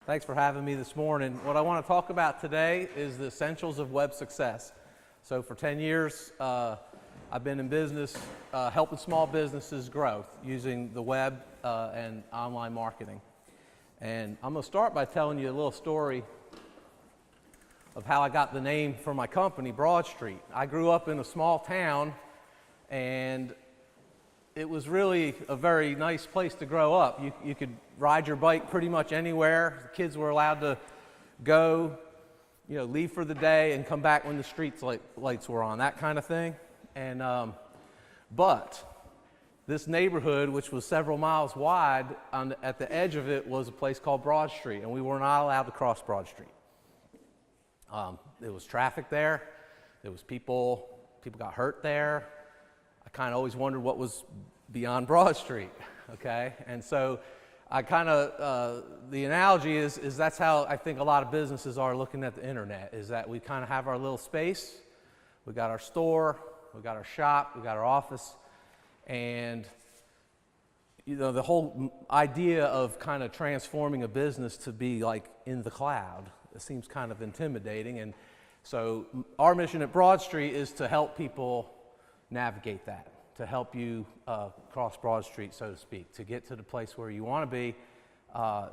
Thanks for having me this morning. What I want to talk about today is the essentials of web success. So for 10 years, I've been in business helping small businesses grow using the web and online marketing. And I'm going to start by telling you a little story of how I got the name for my company, Broad Street. I grew up in a small town, and it was really a very nice place to grow up. You could ride your bike pretty much anywhere. The kids were allowed to go, leave for the day and come back when the street lights were on, that kind of thing. And but this neighborhood, which was several miles wide, at the edge of it was a place called Broad Street, and we were not allowed to cross Broad Street. There was traffic there. There was people got hurt there. I kind of always wondered what was beyond Broad Street, okay? And so I the analogy is that's how I think a lot of businesses are looking at the internet, is that we kind of have our little space. We got our store, we got our shop, we got our office, and the whole idea of kind of transforming a business to be like in the cloud, it seems kind of intimidating. And so our mission at Broad Street is to help people navigate that, to help you cross Broad Street, so to speak, to get to the place where you want to be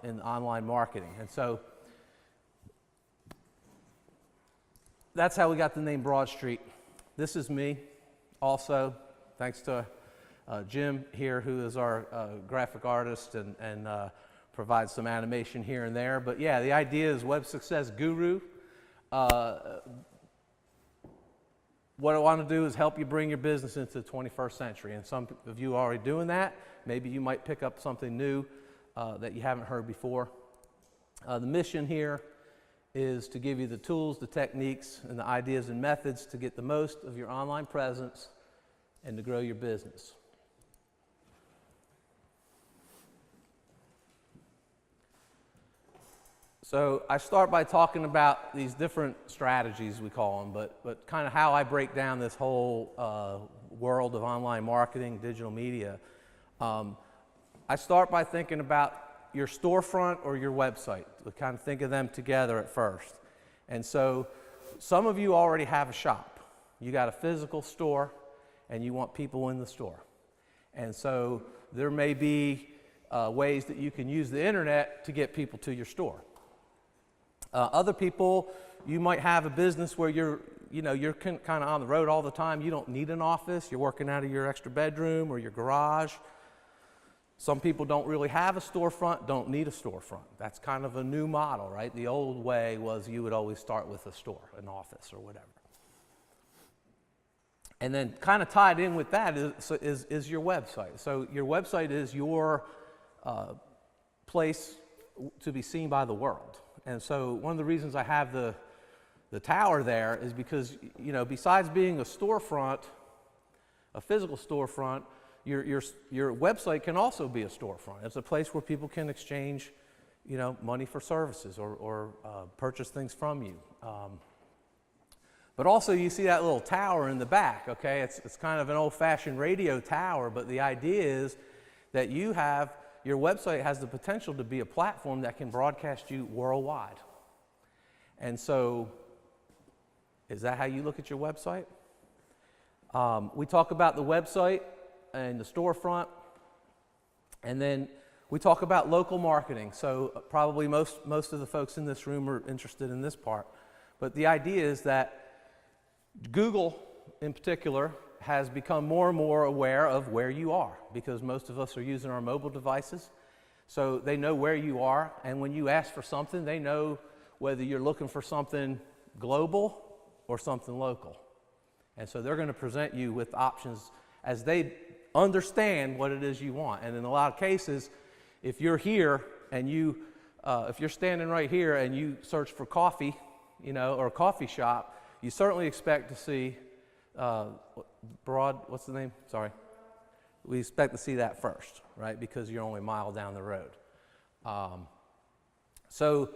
in online marketing. And so that's how we got the name Broad Street. This is me also, thanks to Jim here, who is our graphic artist and provides some animation here and there. But yeah, the idea is web success guru. What I want to do is help you bring your business into the 21st century, and some of you are already doing that. Maybe you might pick up something new that you haven't heard before. The mission here is to give you the tools, the techniques, and the ideas and methods to get the most of your online presence and to grow your business. So I start by talking about these different strategies, we call them, but kind of how I break down this whole world of online marketing, digital media. I start by thinking about your storefront or your website. We kind of think of them together at first. And so some of you already have a shop. You got a physical store and you want people in the store. And so there may be ways that you can use the internet to get people to your store. Other people, you might have a business where you're kind of on the road all the time. You don't need an office. You're working out of your extra bedroom or your garage. Some people don't really have a storefront, don't need a storefront. That's kind of a new model, right? The old way was you would always start with a store, an office or whatever. And then kind of tied in with that is your website. So your website is your place to be seen by the world. And so one of the reasons I have the tower there is because, besides being a storefront, a physical storefront, your website can also be a storefront. It's a place where people can exchange, money for services or purchase things from you. But also you see that little tower in the back, okay? It's kind of an old-fashioned radio tower, but the idea is that your website has the potential to be a platform that can broadcast you worldwide. And so, is that how you look at your website? We talk about the website and the storefront, and then we talk about local marketing. So probably most of the folks in this room are interested in this part. But the idea is that Google, in particular, has become more and more aware of where you are, because most of us are using our mobile devices. So they know where you are, and when you ask for something, they know whether you're looking for something global or something local. And so they're going to present you with options as they understand what it is you want. And in a lot of cases, if you're here and if you're standing right here and you search for coffee, or a coffee shop, you certainly expect to see what's the name? Sorry. We expect to see that first, right? Because you're only a mile down the road. So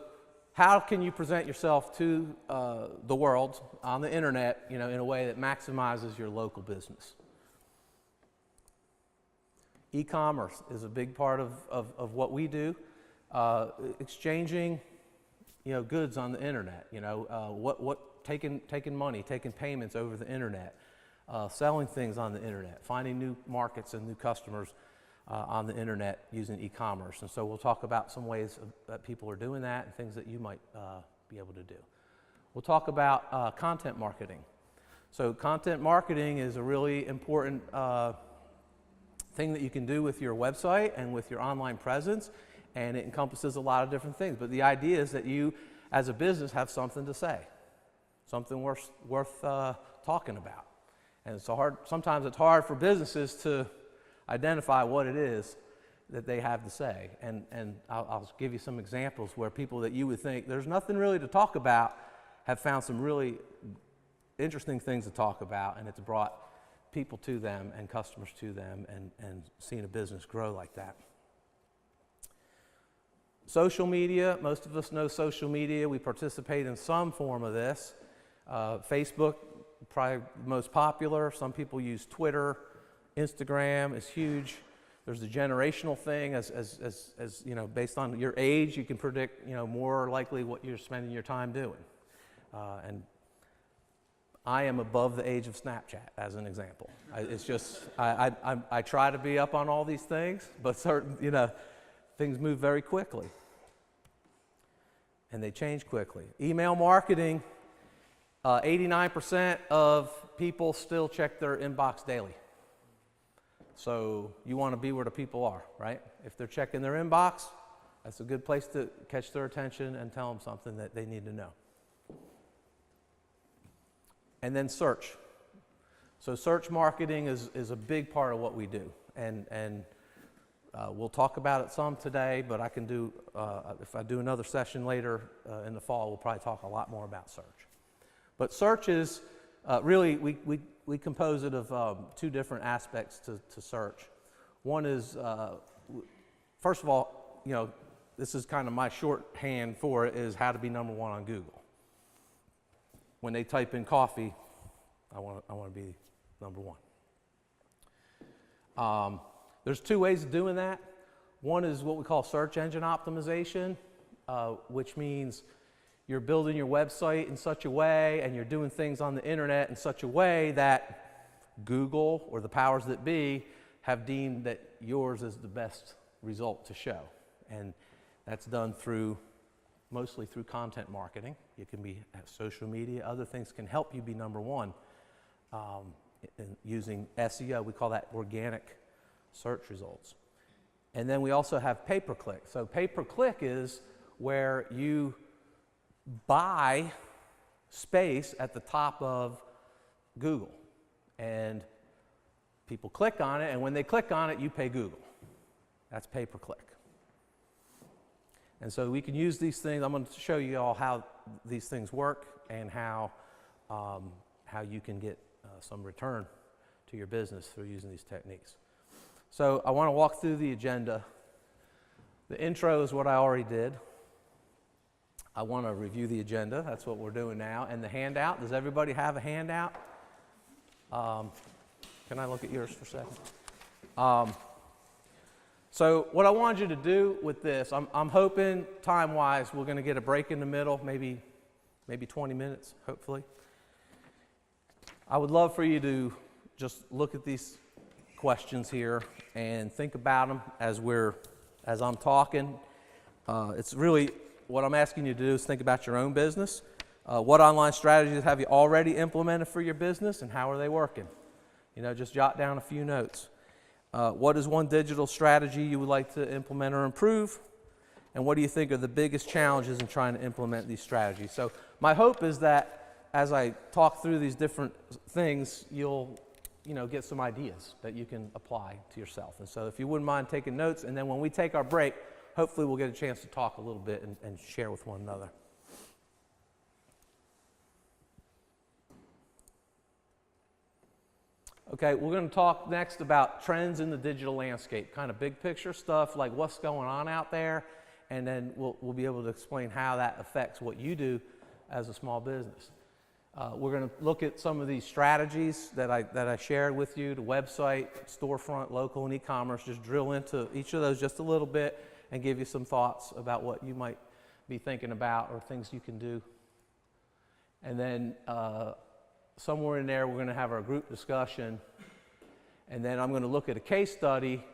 how can you present yourself to the world on the internet, in a way that maximizes your local business? E-commerce is a big part of what we do. Exchanging goods on the internet. Taking money, taking payments over the internet, selling things on the internet, finding new markets and new customers on the internet using e-commerce. And so we'll talk about some ways that people are doing that and things that you might be able to do. We'll talk about content marketing. So content marketing is a really important thing that you can do with your website and with your online presence, and it encompasses a lot of different things. But the idea is that you, as a business, have something to say, something worth talking about. And sometimes it's hard for businesses to identify what it is that they have to say. And I'll give you some examples where people that you would think there's nothing really to talk about have found some really interesting things to talk about, and it's brought people to them and customers to them, and seen a business grow like that. Social media, most of us know social media. We participate in some form of this. Facebook, probably the most popular. Some people use Twitter. Instagram is huge. There's the generational thing, as based on your age, you can predict, more likely what you're spending your time doing. And I am above the age of Snapchat, as an example. I try to be up on all these things, but things move very quickly. And they change quickly. Email marketing, 89% of people still check their inbox daily. So you want to be where the people are, right? If they're checking their inbox, that's a good place to catch their attention and tell them something that they need to know. And then search. So search marketing is a big part of what we do. And we'll talk about it some today, but I can do, if I do another session later in the fall, we'll probably talk a lot more about search. But search is really, we compose it of two different aspects to search. One is, first of all, this is kind of my shorthand for it, is how to be number one on Google. When they type in coffee, I want to be number one. There's two ways of doing that. One is what we call search engine optimization, which means you're building your website in such a way and you're doing things on the internet in such a way that Google or the powers that be have deemed that yours is the best result to show. And that's done mostly through content marketing. It can be social media. Other things can help you be number one using SEO. We call that organic search results. And then we also have pay-per-click. So pay-per-click is where you buy space at the top of Google. And people click on it, and when they click on it, you pay Google. That's pay-per-click. And so we can use these things. I'm going to show you all how these things work and how you can get some return to your business through using these techniques. So I want to walk through the agenda. The intro is what I already did. I want to review the agenda. That's what we're doing now. And the handout. Does everybody have a handout? Can I look at yours for a second? So what I wanted you to do with this, I'm hoping time-wise we're going to get a break in the middle, maybe 20 minutes, hopefully. I would love for you to just look at these questions here and think about them as I'm talking. It's really what I'm asking you to do is think about your own business. What online strategies have you already implemented for your business, and how are they working? Just jot down a few notes. What is one digital strategy you would like to implement or improve? And what do you think are the biggest challenges in trying to implement these strategies? So my hope is that as I talk through these different things, you'll get some ideas that you can apply to yourself. And so if you wouldn't mind taking notes, and then when we take our break, hopefully we'll get a chance to talk a little bit and share with one another. Okay, we're going to talk next about trends in the digital landscape, kind of big picture stuff like what's going on out there, and then we'll be able to explain how that affects what you do as a small business. We're going to look at some of these strategies that I shared with you, the website, storefront, local, and e-commerce. Just drill into each of those just a little bit and give you some thoughts about what you might be thinking about or things you can do. And then somewhere in there, we're going to have our group discussion. And then I'm going to look at a case study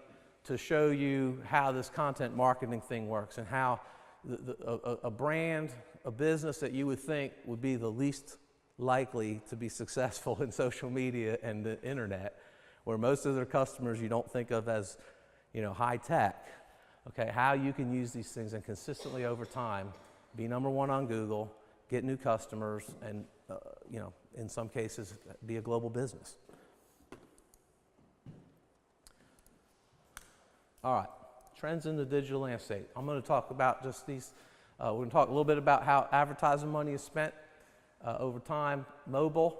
to show you how this content marketing thing works and how a brand, a business that you would think would be the least likely to be successful in social media and the internet, where most of their customers you don't think of as, high tech. Okay, how you can use these things and consistently over time be number one on Google, get new customers, and in some cases be a global business. All right, trends in the digital landscape. I'm going to talk about just these. We're going to talk a little bit about how advertising money is spent over time, mobile,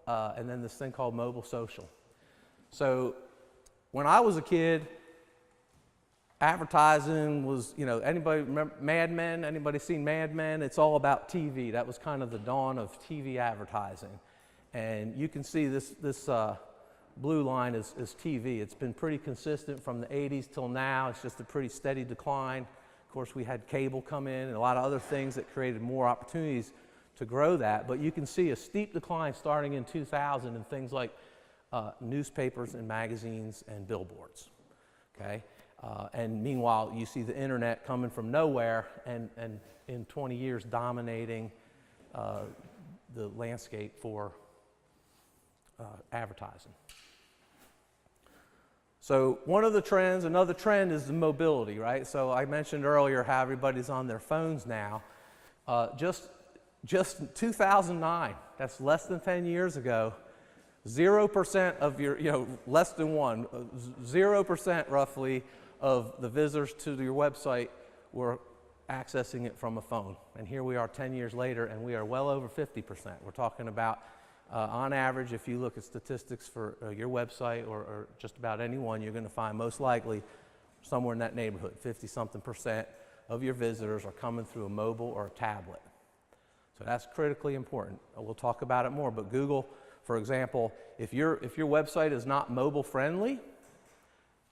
and then this thing called mobile social. So when I was a kid, advertising was, anybody remember Mad Men? Anybody seen Mad Men? It's all about TV. That was kind of the dawn of TV advertising. And you can see this blue line is TV. It's been pretty consistent from the 80s till now. It's just a pretty steady decline. Of course, we had cable come in and a lot of other things that created more opportunities to grow that. But you can see a steep decline starting in 2000 in things like newspapers and magazines and billboards. Okay? And meanwhile, you see the internet coming from nowhere and in 20 years dominating the landscape for advertising. So one of the trends, another trend is the mobility, right? So I mentioned earlier how everybody's on their phones now. Just 2009, that's less than 10 years ago, 0% of your, less than 0% roughly of the visitors to your website were accessing it from a phone. And here we are 10 years later, and we are well over 50%. We're talking about, on average, if you look at statistics for your website or just about anyone, you're going to find most likely somewhere in that neighborhood, 50-something% of your visitors are coming through a mobile or a tablet. So that's critically important. We'll talk about it more, but Google, for example, if your website is not mobile friendly,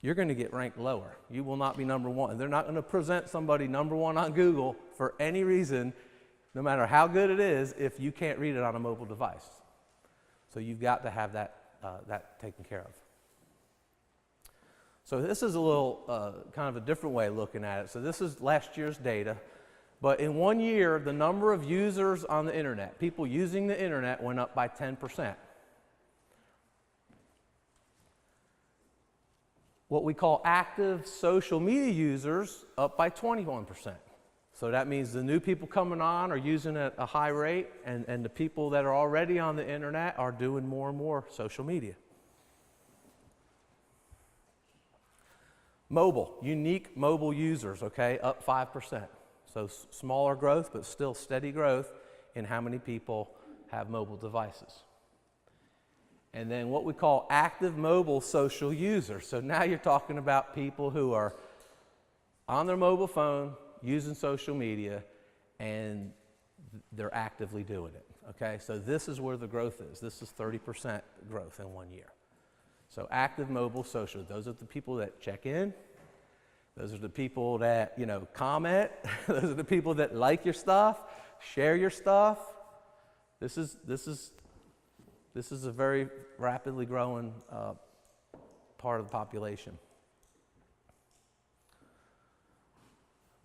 you're going to get ranked lower. You will not be number one. They're not going to present somebody number one on Google for any reason, no matter how good it is, if you can't read it on a mobile device. So you've got to have that taken care of. So this is a little kind of a different way of looking at it. So this is last year's data. But in 1 year, the number of users on the internet, people using the internet, went up by 10%. What we call active social media users up by 21%. So that means the new people coming on are using at a high rate, and the people that are already on the internet are doing more and more social media. Mobile, unique mobile users, okay, up 5%. So smaller growth, but still steady growth in how many people have mobile devices. And then what we call active mobile social users. So now you're talking about people who are on their mobile phone using social media, and they're actively doing it. Okay, so this is where the growth is. This is 30% growth in 1 year. So active mobile social, those are the people that check in. Those are the people that, comment. Those are the people that like your stuff, share your stuff. This is a very rapidly growing part of the population.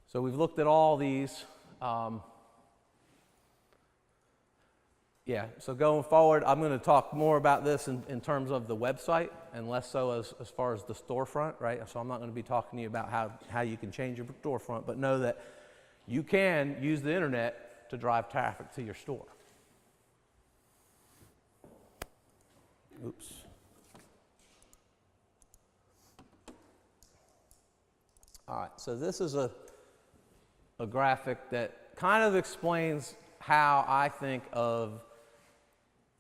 So we've looked at all these. So going forward, I'm going to talk more about this in terms of the website and less so as far as the storefront, right? So I'm not going to be talking to you about how you can change your storefront, but know that you can use the internet to drive traffic to your store. Oops. All right, so this is a graphic that kind of explains how I think of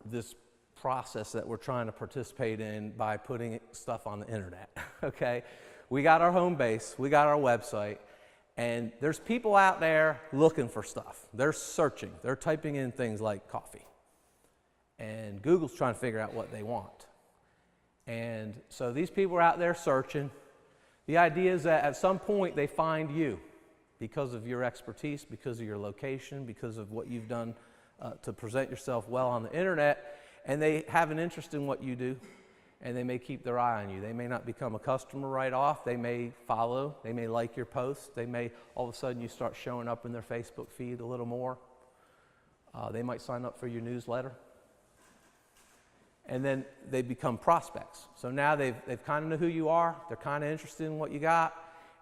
this process that we're trying to participate in by putting stuff on the internet, okay? We got our home base, we got our website, and there's people out there looking for stuff. They're searching, they're typing in things like coffee. And Google's trying to figure out what they want. And so these people are out there searching. The idea is that at some point they find you. because of your expertise, because of your location, because of what you've done to present yourself well on the internet, and they have an interest in what you do, and they may keep their eye on you. They may not become a customer right off. They may follow. They may like your posts. They may, all of a sudden, you start showing up in their Facebook feed a little more. They might sign up for your newsletter. And then they become prospects. So now they've kind of know who you are. They're kind of interested in what you got.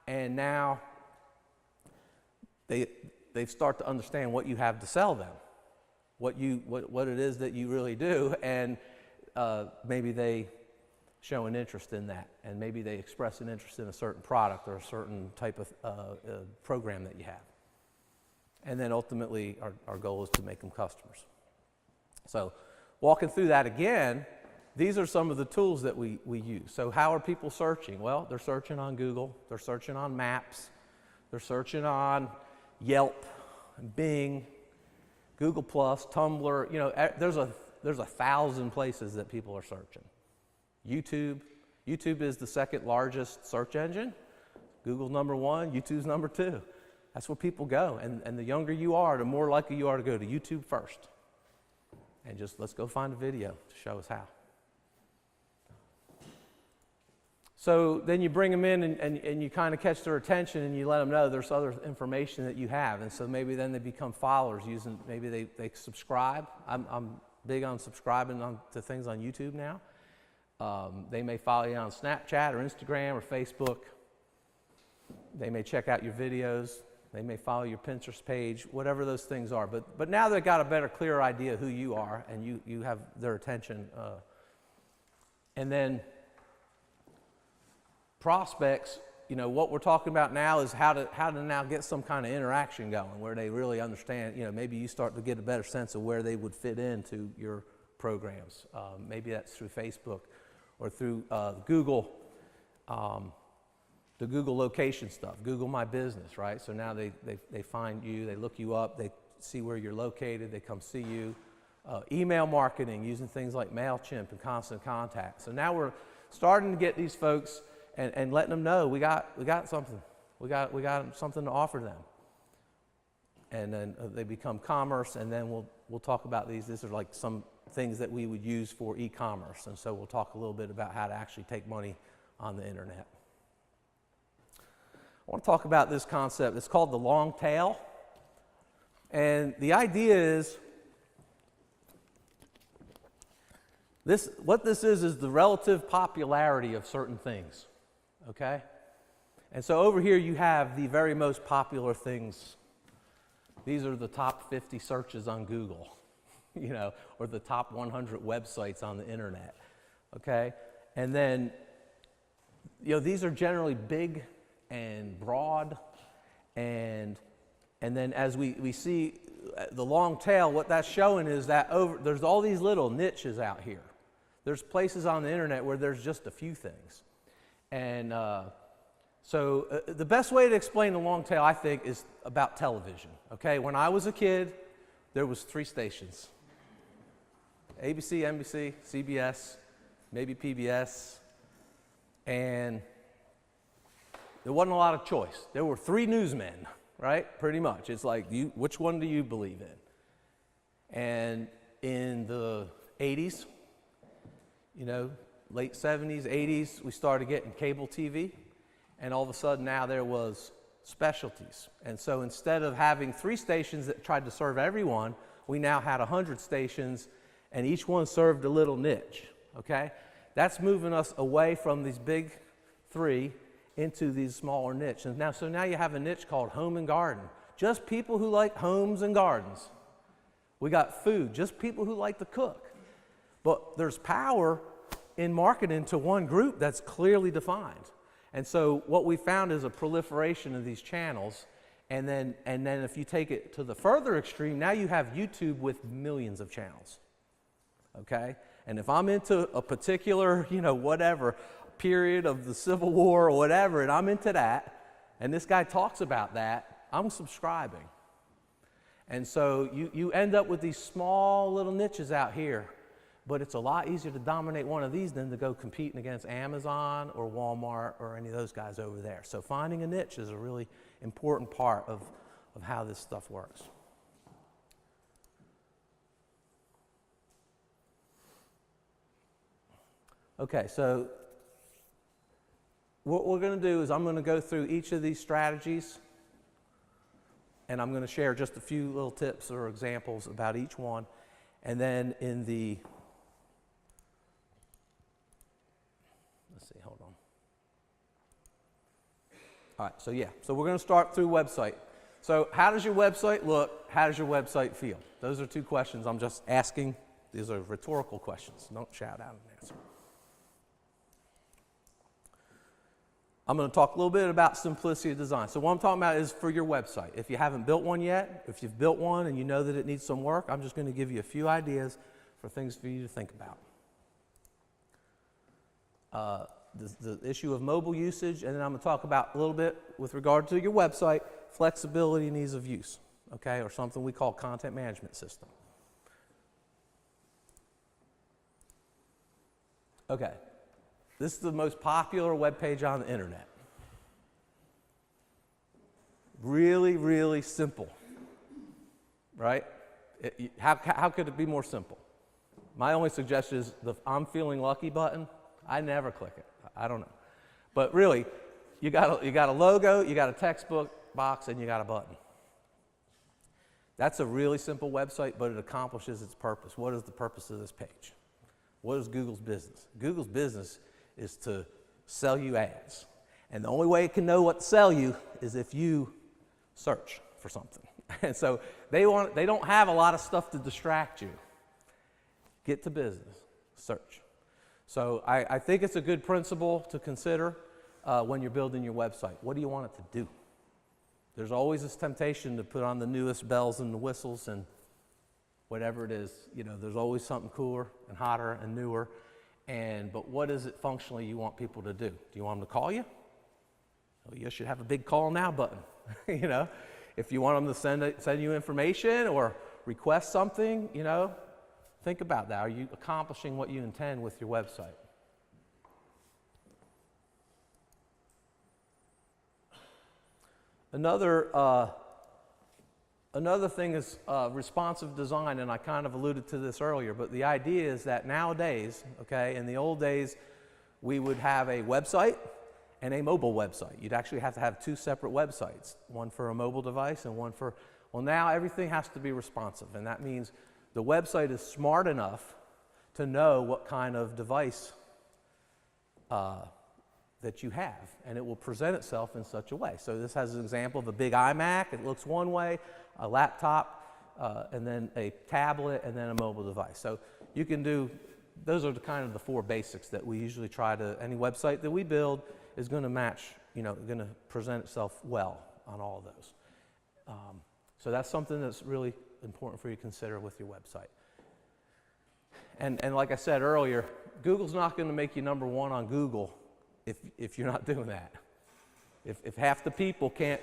And now they start to understand what you have to sell them, what it is that you really do. And maybe they show an interest in that. And maybe they express an interest in a certain product or a certain type of program that you have. And then ultimately, our goal is to make them customers. So walking through that again, these are some of the tools that we use. So how are people searching? Well, they're searching on Google. They're searching on Maps. They're searching on Yelp, Bing, Google+, Tumblr. You know, there's 1,000 places that people are searching. YouTube. YouTube is the second largest search engine. Google's number 1. YouTube's number 2. That's where people go. And the younger you are, the more likely you are to go to YouTube first. And just let's go find a video to show us how. So then you bring them in and you kind of catch their attention and you let them know there's other information that you have. And so maybe then they become followers using, maybe they subscribe. I'm big on subscribing to things on YouTube now. They may follow you on Snapchat or Instagram or Facebook. They may check out your videos. They may follow your Pinterest page, whatever those things are. But now they've got a better, clearer idea of who you are, and you have their attention. And then prospects, you know, what we're talking about now is how to now get some kind of interaction going where they really understand, you know, maybe you start to get a better sense of where they would fit into your programs. Maybe that's through Facebook or through Google. The Google location stuff, Google My Business, right? So now they find you, they look you up, they see where you're located, they come see you. Email marketing, using things like MailChimp and Constant Contact. So now we're starting to get these folks and letting them know we got something. We got something to offer them. And then they become commerce, and then we'll talk about these. These are like some things that we would use for e-commerce. And so we'll talk a little bit about how to actually take money on the internet. I want to talk about this concept. It's called the long tail. And the idea is, what this is the relative popularity of certain things, okay? And so over here you have the very most popular things. These are the top 50 searches on Google, you know, or the top 100 websites on the internet, okay? And then, you know, these are generally big and broad, and then as we see the long tail, what that's showing is that there's all these little niches out here. There's places on the internet where there's just a few things. And so the best way to explain the long tail, I think, is about television, okay? When I was a kid, there was 3 stations. ABC, NBC, CBS, maybe PBS, and there wasn't a lot of choice. There were 3 newsmen, right? Pretty much. It's like, which one do you believe in? And in the 80s, you know, late 70s, 80s, we started getting cable TV. And all of a sudden now there was specialties. And so instead of having 3 stations that tried to serve everyone, we now had 100 stations, and each one served a little niche, okay? That's moving us away from these big 3 into these smaller niches. And so now you have a niche called home and garden. Just people who like homes and gardens. We got food, just people who like to cook. But there's power in marketing to one group that's clearly defined. And so what we found is a proliferation of these channels. And then if you take it to the further extreme, now you have YouTube with millions of channels. Okay? And if I'm into a particular, you know, whatever, period of the Civil War or whatever, and I'm into that, and this guy talks about that, I'm subscribing. And so you end up with these small little niches out here But it's a lot easier to dominate one of these than to go competing against Amazon or Walmart or any of those guys over there. So finding a niche is a really important part of how this stuff works. Okay, so what we're going to do is I'm going to go through each of these strategies, and I'm going to share just a few little tips or examples about each one. And then in the, let's see, hold on. All right, so we're going to start through website. So how does your website look? How does your website feel? Those are two questions I'm just asking. These are rhetorical questions. Don't shout out an answer. I'm going to talk a little bit about simplicity of design. So what I'm talking about is for your website. If you haven't built one yet, if you've built one and you know that it needs some work, I'm just going to give you a few ideas for things for you to think about. The issue of mobile usage, and then I'm going to talk about a little bit with regard to your website, flexibility and ease of use, okay, or something we call content management system. Okay. This is the most popular web page on the internet. Really, really simple, right? How could it be more simple? My only suggestion is the I'm feeling lucky button. I never click it. I don't know. But really, you got a logo, you got a textbook box, and you got a button. That's a really simple website, but it accomplishes its purpose. What is the purpose of this page? What is Google's business? Google's business is to sell you ads. And the only way it can know what to sell you is if you search for something. And so they don't have a lot of stuff to distract you. Get to business, search. So I think it's a good principle to consider when you're building your website. What do you want it to do? There's always this temptation to put on the newest bells and the whistles and whatever it is. You know, there's always something cooler and hotter and newer. But what is it functionally you want people to do? Do you want them to call you? Well, you should have a big call now button. You know, if you want them to send you information or request something, you know, think about that. Are you accomplishing what you intend with your website? Another thing is responsive design, and I kind of alluded to this earlier, but the idea is that nowadays, okay, in the old days, we would have a website and a mobile website. You'd actually have to have two separate websites, one for a mobile device and one for, well, now everything has to be responsive, and that means the website is smart enough to know what kind of device that you have, and it will present itself in such a way. So this has an example of a big iMac. It looks one way, a laptop, and then a tablet, and then a mobile device. So you can do, those are kind of the four basics that we usually try to, any website that we build is going to match, you know, going to present itself well on all of those. So that's something that's really important for you to consider with your website. And like I said earlier, Google's not going to make you number one on Google if you're not doing that. If half the people can't,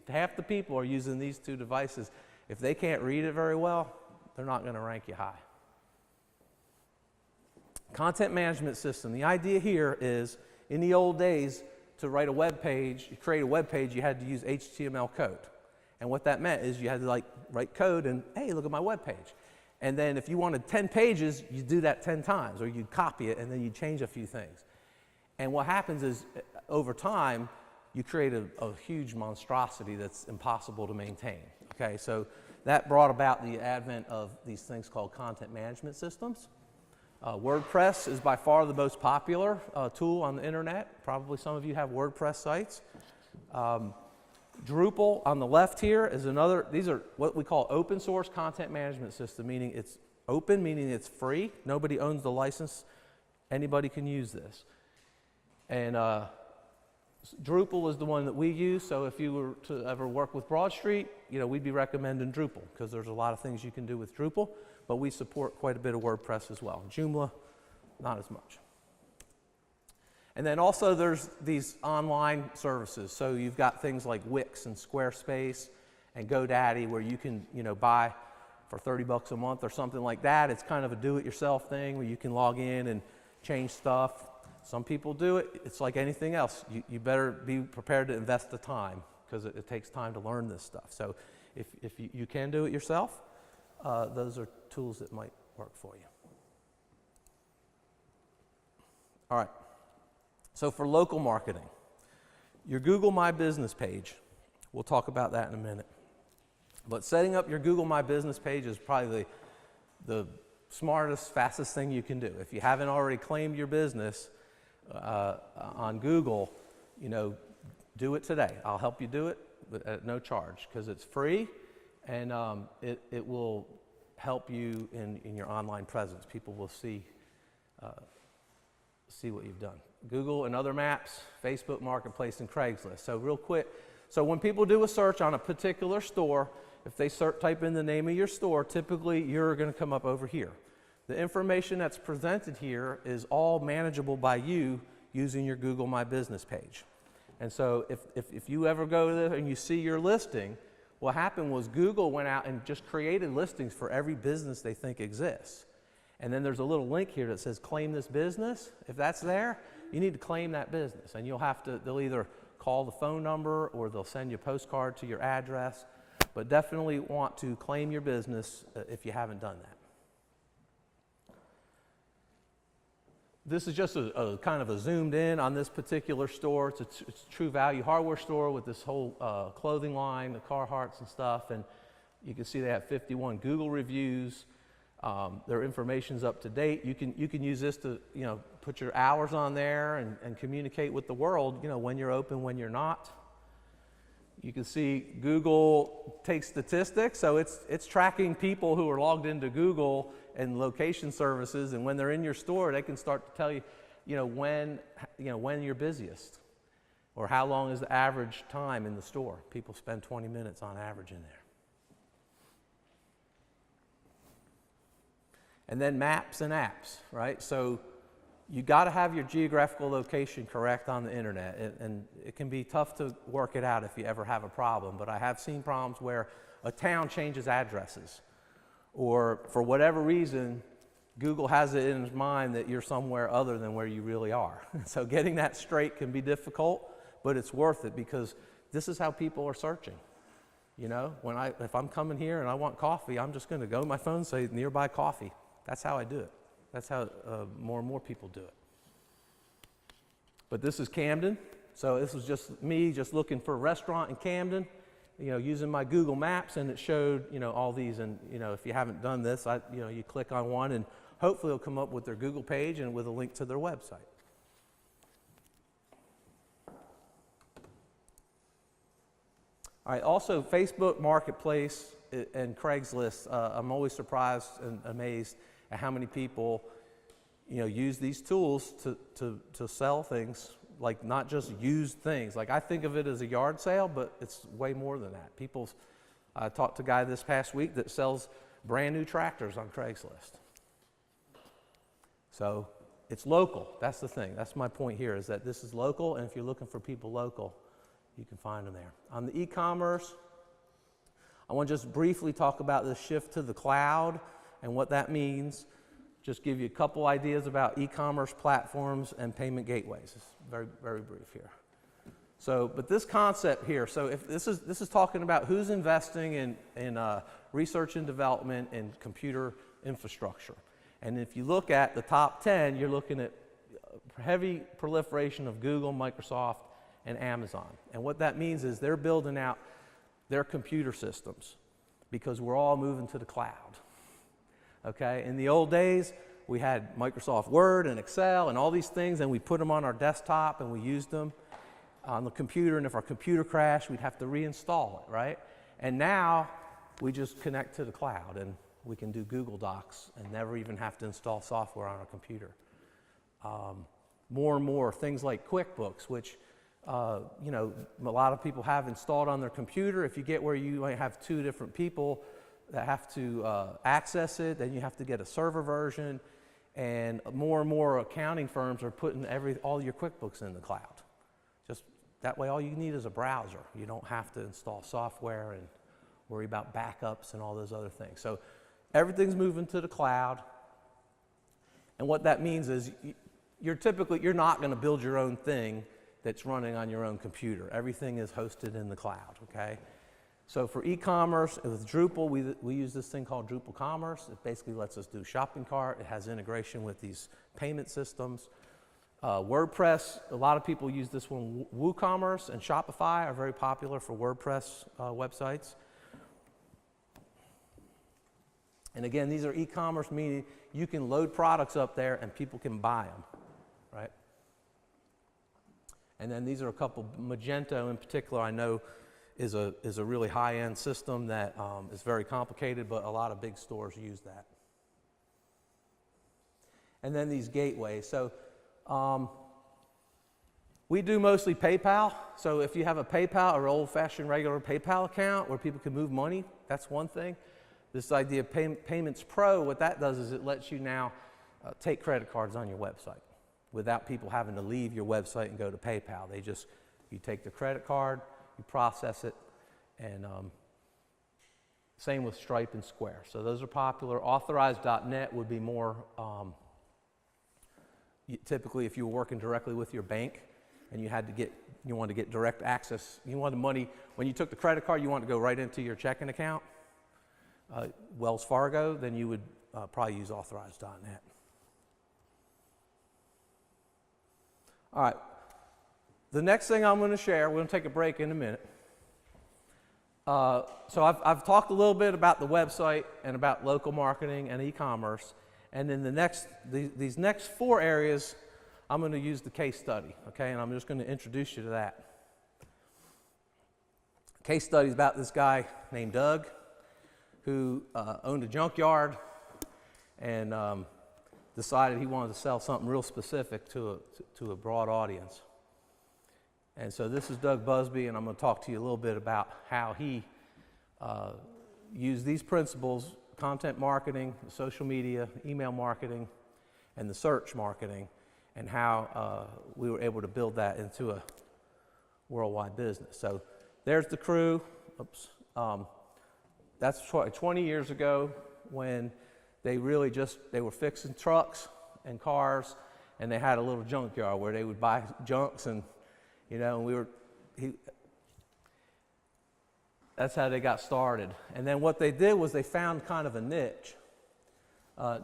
half the people are using these two devices, if they can't read it very well, they're not going to rank you high. Content management system. The idea here is, in the old days, to write a web page, create a web page, you had to use HTML code. And what that meant is you had to write code and, hey, look at my web page. And then if you wanted 10 pages, you'd do that 10 times, or you'd copy it and then you'd change a few things. And what happens is, over time, you create a huge monstrosity that's impossible to maintain. Okay, so that brought about the advent of these things called content management systems. WordPress is by far the most popular tool on the internet. Probably some of you have WordPress sites. Drupal on the left here is another. These are what we call open source content management system, meaning it's open, meaning it's free. Nobody owns the license. Anybody can use this. And Drupal is the one that we use, so if you were to ever work with Broad Street, you know, we'd be recommending Drupal because there's a lot of things you can do with Drupal, but we support quite a bit of WordPress as well. Joomla, not as much. And then also there's these online services. So you've got things like Wix and Squarespace and GoDaddy where you can, you know, buy for 30 bucks a month or something like that. It's kind of a do-it-yourself thing where you can log in and change stuff. Some people do it. It's like anything else. You better be prepared to invest the time, because it takes time to learn this stuff. So if you can do it yourself, those are tools that might work for you. All right. So for local marketing, your Google My Business page, we'll talk about that in a minute. But setting up your Google My Business page is probably the smartest, fastest thing you can do. If you haven't already claimed your business on Google, do it today. I'll help you do it, but at no charge, because it's free, and it will help you in your online presence. People will see what you've done. Google and other maps, Facebook Marketplace, and Craigslist. So real quick, so when people do a search on a particular store, if they type in the name of your store, typically you're going to come up over here. The information that's presented here is all manageable by you using your Google My Business page. And so if you ever go there and you see your listing, what happened was Google went out and just created listings for every business they think exists. And then there's a little link here that says claim this business. If that's there, you need to claim that business, and they'll either call the phone number or they'll send you a postcard to your address, but definitely want to claim your business if you haven't done that. This is just a kind of a zoomed in on this particular store. It's a True Value hardware store with this whole clothing line, the Carhartts and stuff, and you can see they have 51 Google reviews. Their information's up to date. You can use this to put your hours on there and communicate with the world, when you're open, when you're not. You can see Google takes statistics, so it's tracking people who are logged into Google and location services, and when they're in your store, they can start to tell you, when you're busiest, or how long is the average time in the store. People spend 20 minutes on average in there. And then maps and apps, right? So you got to have your geographical location correct on the internet, and it can be tough to work it out if you ever have a problem, but I have seen problems where a town changes addresses, or for whatever reason, Google has it in its mind that you're somewhere other than where you really are. So getting that straight can be difficult, but it's worth it, because this is how people are searching. If I'm coming here and I want coffee, I'm just going to go to my phone and say nearby coffee. That's how I do it. That's how more and more people do it. But this is Camden. So this was just me just looking for a restaurant in Camden, using my Google Maps, and it showed, all these. And, if you haven't done this, you click on one, and hopefully it'll come up with their Google page and with a link to their website. All right, also Facebook Marketplace and Craigslist. I'm always surprised and amazed at how many people, use these tools to sell things, like not just used things. Like I think of it as a yard sale, but it's way more than that. I talked to a guy this past week that sells brand new tractors on Craigslist. So it's local. That's the thing. That's my point here, is that this is local, and if you're looking for people local, you can find them there. On the e-commerce, I want to just briefly talk about the shift to the cloud and what that means. Just give you a couple ideas about e-commerce platforms and payment gateways. It's very, very brief here. So, but this concept here, so if this is talking about who's investing in research and development and computer infrastructure. And if you look at the top 10, you're looking at heavy proliferation of Google, Microsoft, and Amazon. And what that means is they're building out their computer systems, because we're all moving to the cloud. Okay, in the old days, we had Microsoft Word and Excel and all these things, and we put them on our desktop and we used them on the computer, and if our computer crashed, we'd have to reinstall it, right? And now we just connect to the cloud, and we can do Google Docs and never even have to install software on our computer. More and more things like QuickBooks, which a lot of people have installed on their computer. If you get where you might have two different people that have to access it, then you have to get a server version, and more accounting firms are putting all your QuickBooks in the cloud. Just that way, all you need is a browser. You don't have to install software and worry about backups and all those other things. So everything's moving to the cloud. And what that means is you're not going to build your own thing that's running on your own computer. Everything is hosted in the cloud, okay? So for e-commerce, with Drupal, we use this thing called Drupal Commerce. It basically lets us do shopping cart. It has integration with these payment systems. WordPress, a lot of people use this one. WooCommerce and Shopify are very popular for WordPress websites. And again, these are e-commerce, meaning you can load products up there and people can buy them, right? And then these are a couple. Magento in particular, I know is a really high-end system that is very complicated, but a lot of big stores use that. And then these gateways. So we do mostly PayPal. So if you have a PayPal or old-fashioned regular PayPal account where people can move money, that's one thing. This idea of Payments Pro, what that does is it lets you now take credit cards on your website without people having to leave your website and go to PayPal. You take the credit card, you process it, and same with Stripe and Square. So those are popular. Authorized.net would be more, typically if you were working directly with your bank and you wanted to get direct access, you wanted money, when you took the credit card, you wanted to go right into your checking account, Wells Fargo, then you would probably use authorized.net. All right, the next thing I'm going to share, we're going to take a break in a minute. So I've talked a little bit about the website and about local marketing and e-commerce, and then these next 4 areas, I'm going to use the case study, okay, and I'm just going to introduce you to that. Case study is about this guy named Doug, who owned a junkyard and decided he wanted to sell something real specific to a broad audience. And so this is Doug Busby, and I'm going to talk to you a little bit about how he used these principles, content marketing, social media, email marketing, and the search marketing, and how we were able to build that into a worldwide business. So there's the crew. Oops. That's 20 years ago when they really they were fixing trucks and cars, and they had a little junkyard where they would buy junks, and that's how they got started. And then what they did was they found kind of a niche.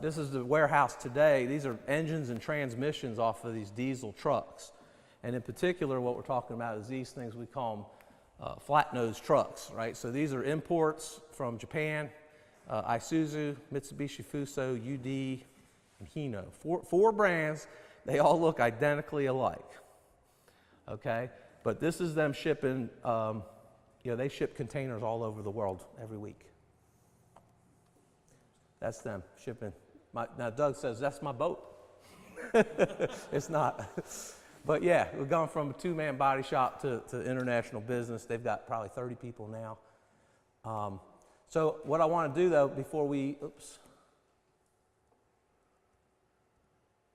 This is the warehouse today. These are engines and transmissions off of these diesel trucks. And in particular, what we're talking about is these things, we call them flat-nose trucks, right? So these are imports from Japan, Isuzu, Mitsubishi Fuso, UD, and Hino. Four brands. They all look identically alike, okay? But this is them shipping, they ship containers all over the world every week. That's them shipping. Now Doug says, that's my boat. It's not. But yeah, we've gone from a 2-man body shop to international business. They've got probably 30 people now. So what I want to do though, before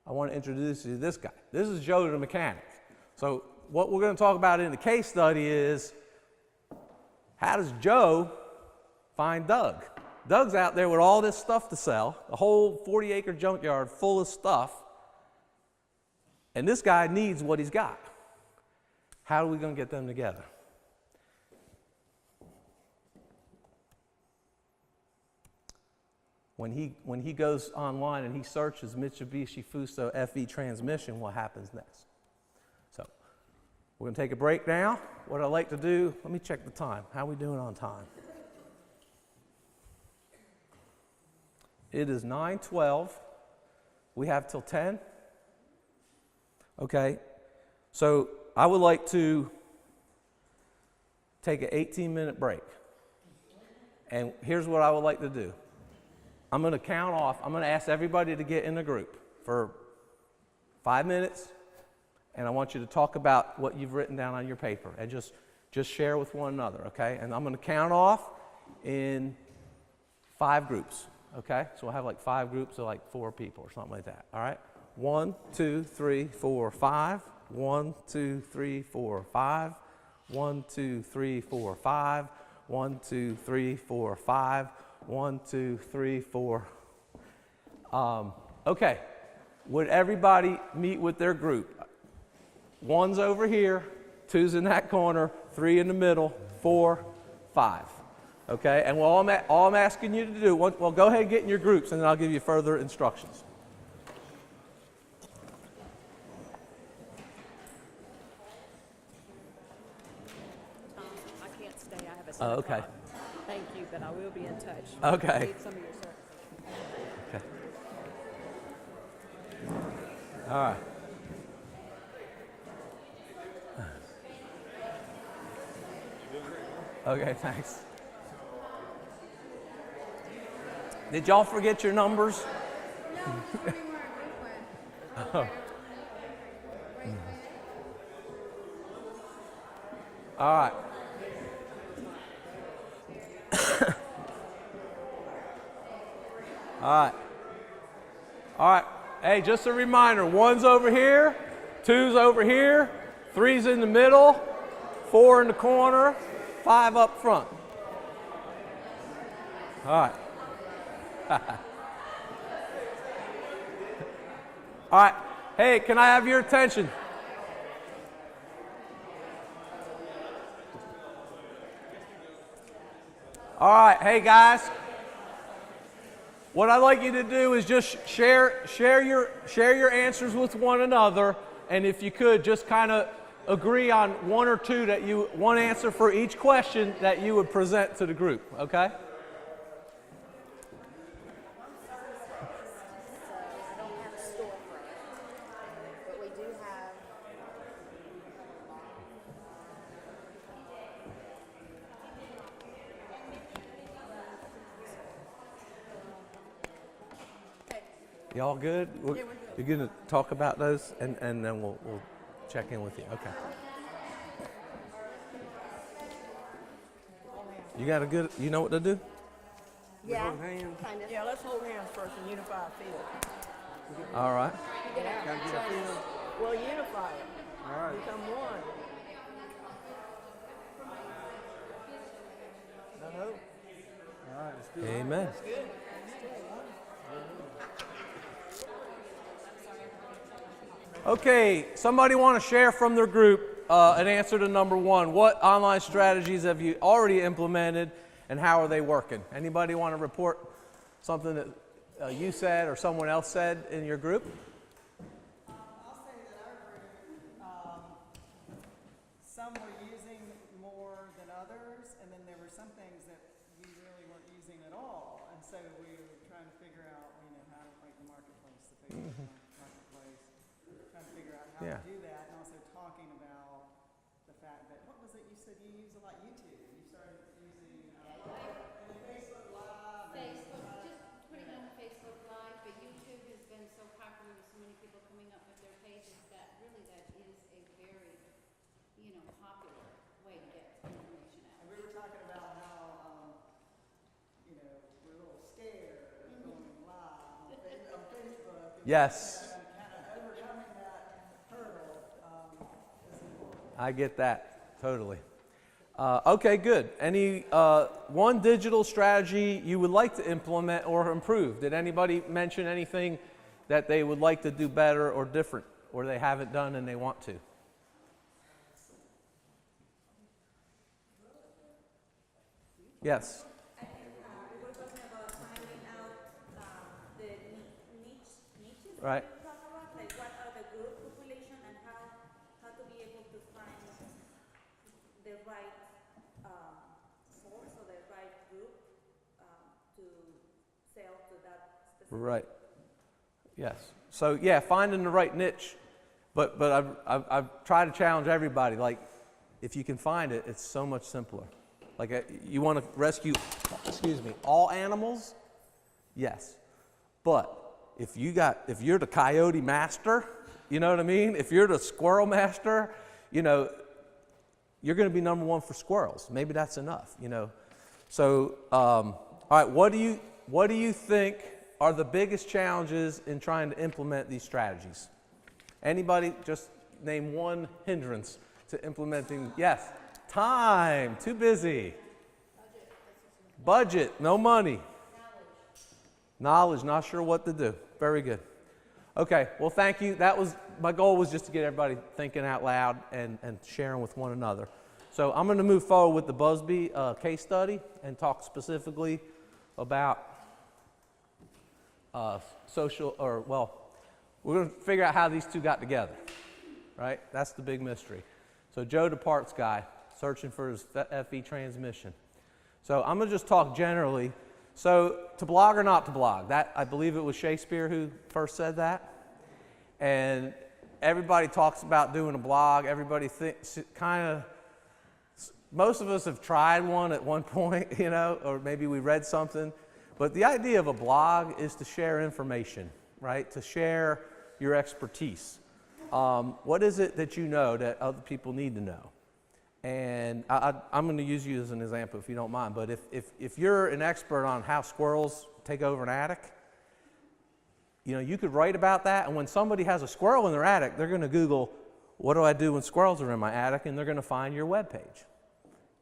I want to introduce you to this guy. This is Joe the mechanic. So what we're going to talk about in the case study is, how does Joe find Doug? Doug's out there with all this stuff to sell, a whole 40-acre junkyard full of stuff, and this guy needs what he's got. How are we going to get them together? When he goes online and he searches Mitsubishi Fuso FE transmission, what happens next? So we're going to take a break now. What I'd like to do, let me check the time. How are we doing on time? It is 9:12. We have till 10. Okay. So I would like to take an 18-minute break. And here's what I would like to do. I'm going to count off. I'm going to ask everybody to get in a group for 5 minutes, and I want you to talk about what you've written down on your paper and just share with one another, okay? And I'm going to count off in 5 groups, okay? So we'll have like 5 groups of like 4 people or something like that, all right? 1, 2, 3, 4, 5. 1, 2, 3, 4, 5. 1, 2, 3, 4, 5. 1, 2, 3, 4, 5. 1, 2, 3, 4. Okay, would everybody meet with their group? 1's over here, 2's in that corner, 3 in the middle, 4, 5. Okay, and all I'm asking you to do, well, go ahead and get in your groups, and then I'll give you further instructions. I can't stay. I have a 7 Oh, okay. o'clock. Thank you, but I will be in touch. Okay. I need some of your service. Okay. All right. Okay, thanks. Did y'all forget your numbers? No, Oh. All right. All right. All right. Hey, just a reminder, 1's over here, 2's over here, 3's in the middle, 4 in the corner, 5 up front. All right. All right. Hey, can I have your attention? All right. Hey, guys. What I'd like you to do is just share your answers with one another, and if you could, just kind of agree on 1 or 2 one answer for each question that you would present to the group. Okay? I don't have a storefront, but we do have. Y'all good? Yeah, we're good. You're going to talk about those, and then we'll check in with you. Okay. You got a good, you know what to do? Yeah, kind of. Yeah, let's hold hands first and unify our field. All right. We'll unify it. All right. Become one. All right, let's do it. Amen. Okay, somebody want to share from their group an answer to number 1. What online strategies have you already implemented, and how are they working? Anybody want to report something that you said or someone else said in your group? I'll say that our group, some were using more than others, and then there were some things that we really weren't using at all. And so we were trying to figure out, how to like the marketplace, the Facebook marketplace, trying to figure out how Yeah. to do that, and also talking about the fact that, what was it you said you use a lot? YouTube. You started using and then Facebook Live. Facebook, just putting on Facebook Live, but YouTube has been so popular with so many people coming up with their pages that really that is a very, popular way to get information out. And we were talking about how, we're a little scared of going live on Facebook. Yes. And kind of overcoming that hurdle is important. I get that, totally. Okay, good. Any one digital strategy you would like to implement or improve? Did anybody mention anything that they would like to do better or different, or they haven't done and they want to? Yes. I think we were talking about finding out the niches Right. that we talk about, like what are the group population and how to be able to find the right source or the right group to sell to that specific. Right. Yes. So yeah, finding the right niche, but I've tried to challenge everybody. Like, if you can find it, it's so much simpler. Like, you want to rescue, all animals? Yes. But if you're the coyote master, you know what I mean? If you're the squirrel master, you're going to be number 1 for squirrels. Maybe that's enough, So, all right, what do you think are the biggest challenges in trying to implement these strategies? Anybody just name one hindrance to implementing? Yes. Time. Too busy. Budget, no money. Knowledge, not sure what to do. Very good. Okay, well, thank you. My goal was just to get everybody thinking out loud and sharing with one another. So I'm going to move forward with the Busby case study and talk specifically about we're going to figure out how these two got together, right? That's the big mystery. So Joe the parts guy, searching for his FE transmission. So I'm going to just talk generally. So to blog or not to blog, that I believe it was Shakespeare who first said that. And everybody talks about doing a blog. Everybody thinks most of us have tried one at one point, or maybe we read something. But the idea of a blog is to share information, right? To share your expertise. What is it that you know that other people need to know? And I'm going to use you as an example if you don't mind. But if you're an expert on how squirrels take over an attic, you could write about that. And when somebody has a squirrel in their attic, they're going to Google, what do I do when squirrels are in my attic? And they're going to find your webpage.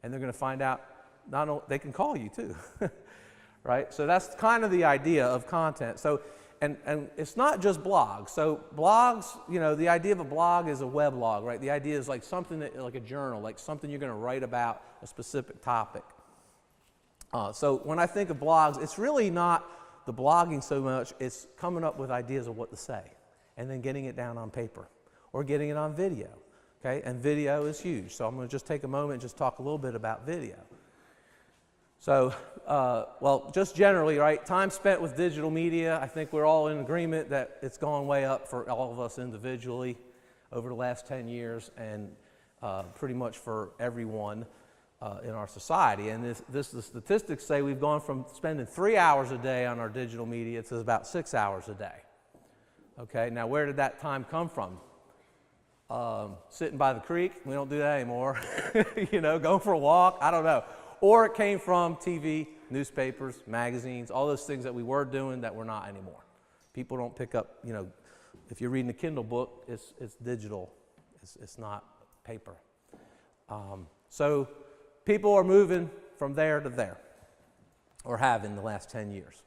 And they're going to find out, they can call you too, right? So that's kind of the idea of content. So, and it's not just blogs. So blogs, the idea of a blog is a weblog, right? The idea is like something like a journal, like something you're going to write about a specific topic. So when I think of blogs, it's really not the blogging so much, it's coming up with ideas of what to say and then getting it down on paper or getting it on video, okay? And video is huge. So I'm going to just take a moment and just talk a little bit about video. So, just generally, right, time spent with digital media, I think we're all in agreement that it's gone way up for all of us individually over the last 10 years and pretty much for everyone in our society. And the statistics say we've gone from spending 3 hours a day on our digital media to about 6 hours a day. Okay, now where did that time come from? Sitting by the creek, we don't do that anymore. Going for a walk, I don't know. Or it came from TV, newspapers, magazines, all those things that we were doing that we're not anymore. People don't pick up, if you're reading a Kindle book, it's digital. It's not paper. So people are moving from there to there, or have in the last 10 years.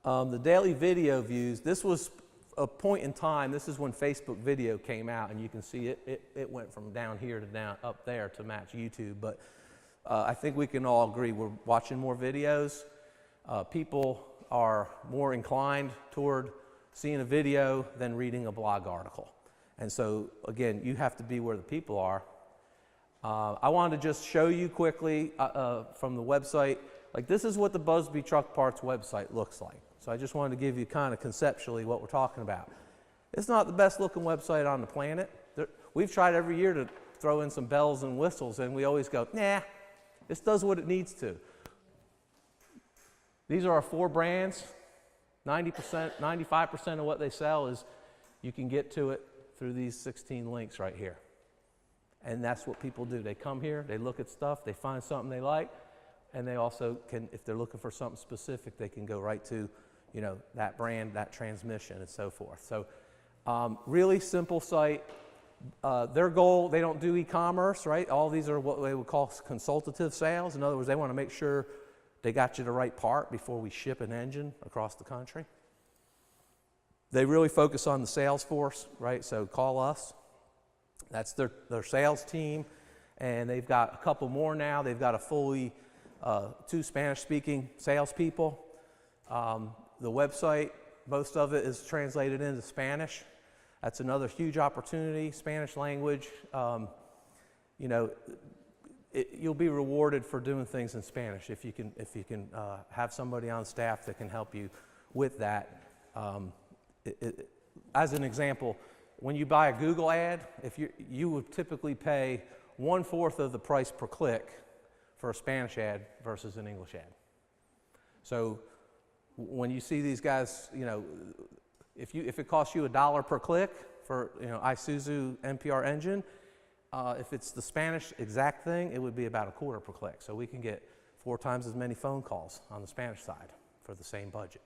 The daily video views, this was a point in time, this is when Facebook video came out, and you can see it went from down here to down up there to match YouTube. But I think we can all agree we're watching more videos. People are more inclined toward seeing a video than reading a blog article. And so, again, you have to be where the people are. I wanted to just show you quickly from the website, like this is what the Busby Truck Parts website looks like. So I just wanted to give you kind of conceptually what we're talking about. It's not the best looking website on the planet. We've tried every year to throw in some bells and whistles, and we always go, nah, this does what it needs to. These are our 4 brands. 90%, 95% of what they sell is you can get to it through these 16 links right here. And that's what people do. They come here, they look at stuff, they find something they like, and they also can, if they're looking for something specific, they can go right to, that brand, that transmission, and so forth. So really simple site. Their goal, they don't do e-commerce, right? All these are what they would call consultative sales. In other words, they want to make sure they got you the right part before we ship an engine across the country. They really focus on the sales force, right? So call us. That's their sales team. And they've got a couple more now. They've got a fully 2 Spanish-speaking salespeople. The website, most of it is translated into Spanish. That's another huge opportunity, Spanish language. You'll be rewarded for doing things in Spanish if you can have somebody on staff that can help you with that. As an example, when you buy a Google ad, you would typically pay 1/4 of the price per click for a Spanish ad versus an English ad. So when you see these guys, if it costs you $1 per click for Isuzu NPR engine, if it's the Spanish exact thing, it would be about $0.25 per click. So we can get 4 times as many phone calls on the Spanish side for the same budget.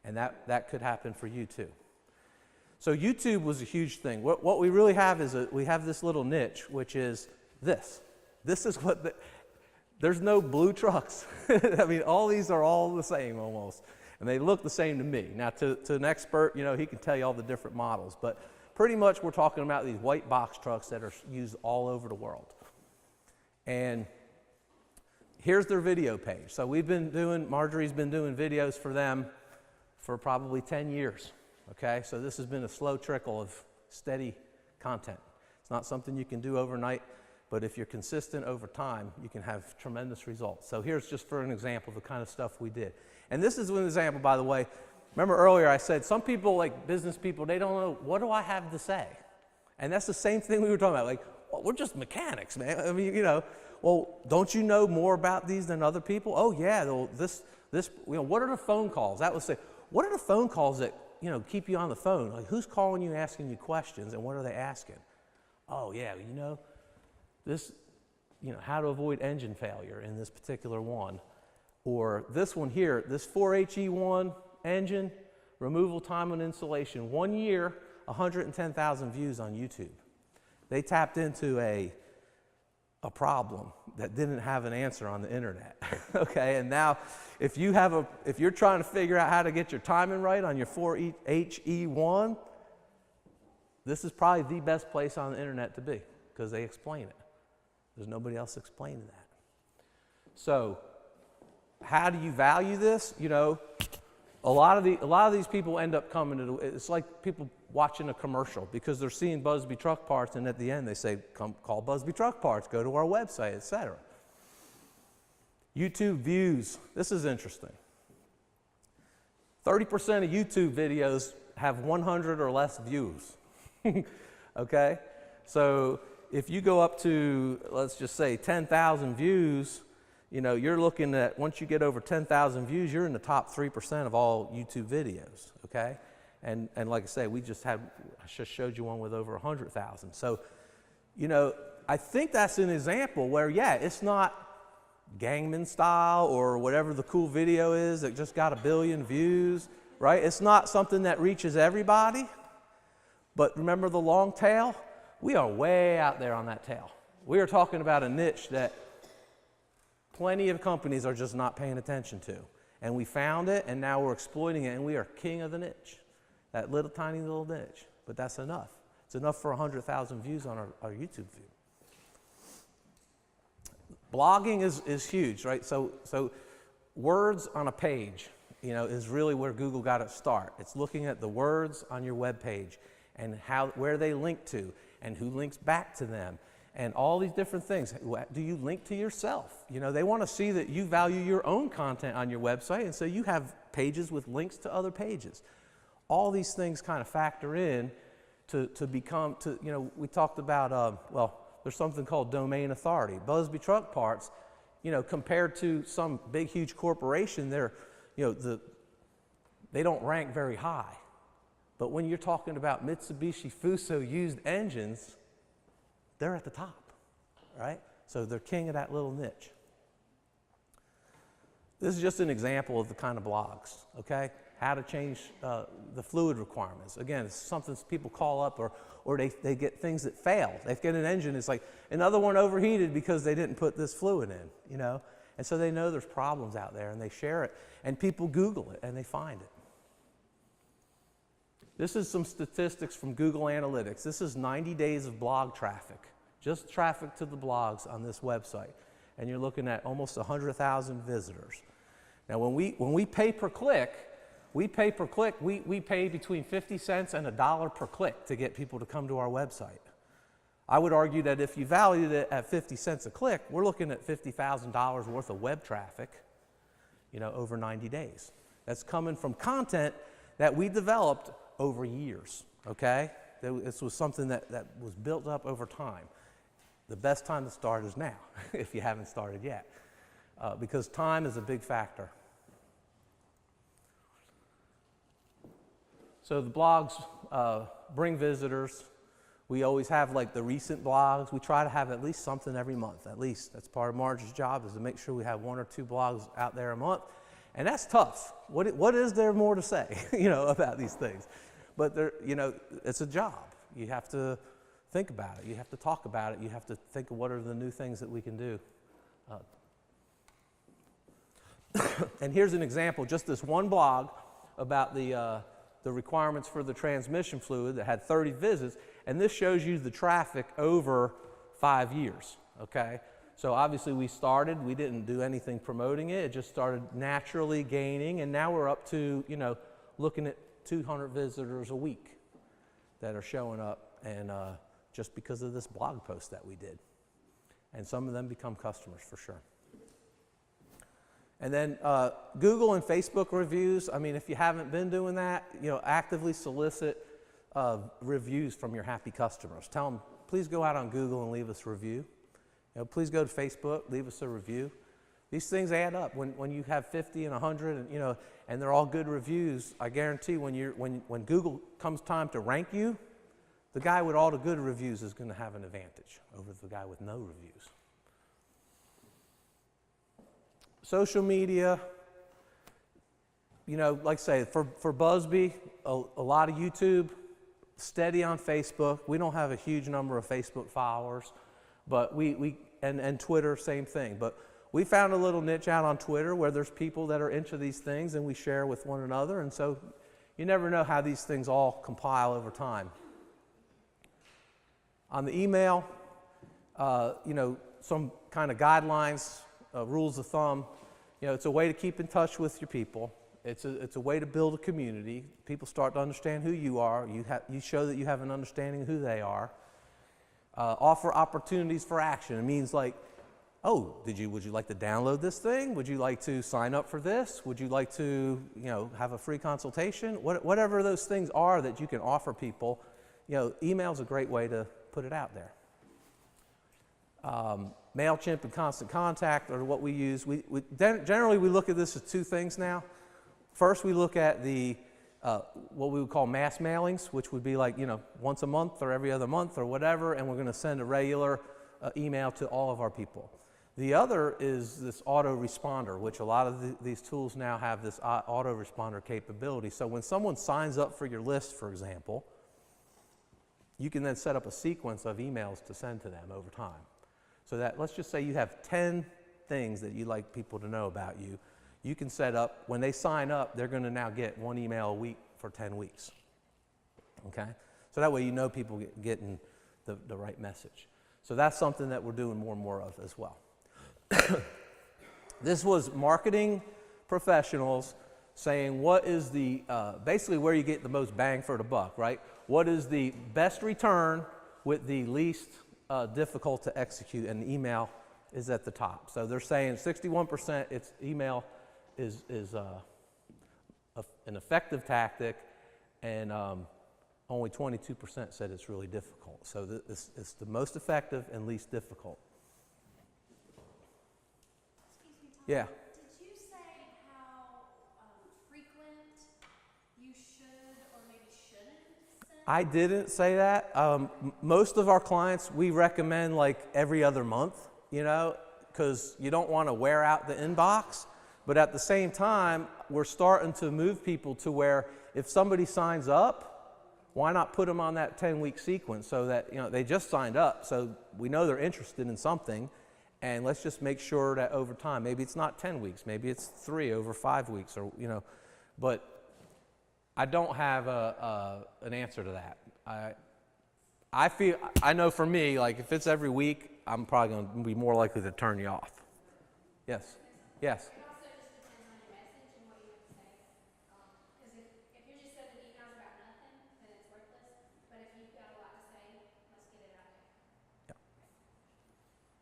And that could happen for you too. So YouTube was a huge thing. What we really have is we have this little niche, which is This is what there's no blue trucks. I mean, all these are all the same almost, and they look the same to me. Now, to an expert, you know, he can tell you all the different models, but pretty much we're talking about these white box trucks that are used all over the world. And here's their video page. So Marjorie's been doing videos for them for probably 10 years, okay? So this has been a slow trickle of steady content. It's not something you can do overnight, but if you're consistent over time, you can have tremendous results. So here's just for an example of the kind of stuff we did. And this is an example, by the way. Remember earlier I said some people, like business people, they don't know, what do I have to say? And that's the same thing we were talking about. Like, well, we're just mechanics, man. I mean, you know, well, don't you know more about these than other people? Oh, yeah, well, this, you know, what are the phone calls? That would say, what are the phone calls that, you know, keep you on the phone? Like, who's calling you, asking you questions, and what are they asking? Oh, yeah, you know, this, you know, how to avoid engine failure in this particular one. Or this one here, this 4HE1 engine, removal time on installation, 1 year, 110,000 views on YouTube. They tapped into a problem that didn't have an answer on the internet. Okay, and now if you're trying to figure out how to get your timing right on your 4HE1, this is probably the best place on the internet to be, because they explain it. There's nobody else explaining that. So how do you value this? You know, a lot of these people end up coming to it's like people watching a commercial because they're seeing Busby Truck Parts, and at the end they say, come call Busby Truck Parts, go to our website, etc. YouTube views. This is interesting. 30% of YouTube videos have 100 or less views. Okay? So if you go up to, let's just say 10,000 views, you know, you're looking at, once you get over 10,000 views, you're in the top 3% of all YouTube videos, okay? And like I say, I just showed you one with over 100,000. So, you know, I think that's an example where, yeah, it's not Gangnam Style or whatever the cool video is that just got 1 billion views, right? It's not something that reaches everybody, but remember the long tail? We are way out there on that tail. We are talking about a niche that plenty of companies are just not paying attention to. And we found it, and now we're exploiting it, and we are king of the niche. That little tiny little niche. But that's enough. It's enough for 100,000 views on our YouTube view. Blogging is huge, right? So words on a page, you know, is really where Google got its start. It's looking at the words on your web page and where they link to and who links back to them. And all these different things. Do you link to yourself? You know, they want to see that you value your own content on your website, and so you have pages with links to other pages. All these things kind of factor in to you know, we talked about, well, there's something called domain authority. Busby Truck Parts, you know, compared to some big, huge corporation, they're, you know, they don't rank very high. But when you're talking about Mitsubishi Fuso used engines, they're at the top, right? So they're king of that little niche. This is just an example of the kind of blogs, okay? How to change the fluid requirements. Again, it's something people call up or they get things that fail. They get an engine, it's like another one overheated because they didn't put this fluid in, you know? And so they know there's problems out there and they share it and people Google it and they find it. This is some statistics from Google Analytics. This is 90 days of blog traffic, just traffic to the blogs on this website. And you're looking at almost 100,000 visitors. Now, when we pay per click, we pay between 50 cents and $1 per click to get people to come to our website. I would argue that if you valued it at 50 cents a click, we're looking at $50,000 worth of web traffic, you know, over 90 days. That's coming from content that we developed over years, okay? This was something that was built up over time. The best time to start is now, if you haven't started yet, because time is a big factor. So the blogs bring visitors. We always have like the recent blogs. We try to have at least something every month, at least. That's part of Marge's job, is to make sure we have 1 or 2 blogs out there a month. And that's tough. What is there more to say, you know, about these things? But there, you know, it's a job. You have to think about it. You have to talk about it. You have to think of what are the new things that we can do. And here's an example, just this one blog about the requirements for the transmission fluid that had 30 visits, and this shows you the traffic over 5 years, okay? So obviously we didn't do anything promoting it, it just started naturally gaining, and now we're up to, you know, looking at 200 visitors a week that are showing up, and just because of this blog post that we did. And some of them become customers for sure. And then Google and Facebook reviews. I mean, if you haven't been doing that, you know, actively solicit reviews from your happy customers. Tell them, please go out on Google and leave us a review. You know, please go to Facebook, leave us a review. These things add up. When you have 50 and 100, and you know, and they're all good reviews, I guarantee when Google comes time to rank you, the guy with all the good reviews is going to have an advantage over the guy with no reviews. Social media, you know, like I say, for Busby, a lot of YouTube, steady on Facebook. We don't have a huge number of Facebook followers, but and Twitter, same thing. But we found a little niche out on Twitter where there's people that are into these things and we share with one another, and so you never know how these things all compile over time. On the email, you know, some kind of guidelines, rules of thumb. You know, it's a way to keep in touch with your people. It's a way to build a community. People start to understand who you are. You show that you have an understanding of who they are. Offer opportunities for action. It means like, oh, would you like to download this thing? Would you like to sign up for this? Would you like to, you know, have a free consultation? Whatever those things are that you can offer people, you know, email's a great way to put it out there. MailChimp and Constant Contact are what we use. Generally, we look at this as two things now. First, we look at the what we would call mass mailings, which would be like, you know, once a month or every other month or whatever, and we're going to send a regular email to all of our people. The other is this autoresponder, which a lot of these tools now have this autoresponder capability. So when someone signs up for your list, for example, you can then set up a sequence of emails to send to them over time. So that, let's just say you have 10 things that you'd like people to know about you. You can set up, when they sign up, they're going to now get one email a week for 10 weeks. Okay? So that way you know people getting the right message. So that's something that we're doing more and more of as well. This was marketing professionals saying what is the, basically where you get the most bang for the buck, right? What is the best return with the least difficult to execute, and email is at the top. So they're saying 61% it's email is an effective tactic, and only 22% said it's really difficult. So it's the most effective and least difficult. Excuse me, Tom. Yeah. Did you say how frequent you should or maybe shouldn't send? I didn't say that. Most of our clients, we recommend like every other month, you know, because you don't want to wear out the inbox. But at the same time, we're starting to move people to where if somebody signs up, why not put them on that 10-week sequence so that, you know, they just signed up, so we know they're interested in something, and let's just make sure that over time, maybe it's not 10 weeks, maybe it's 3 over 5 weeks, or, you know, but I don't have an answer to that. I know for me, like if it's every week, I'm probably going to be more likely to turn you off. Yes. Yes. It also just depends on your message and what you would say. Because if you're just sending emails about nothing, then it's worthless. But if you've got a lot to say, let's get it out there. Yeah.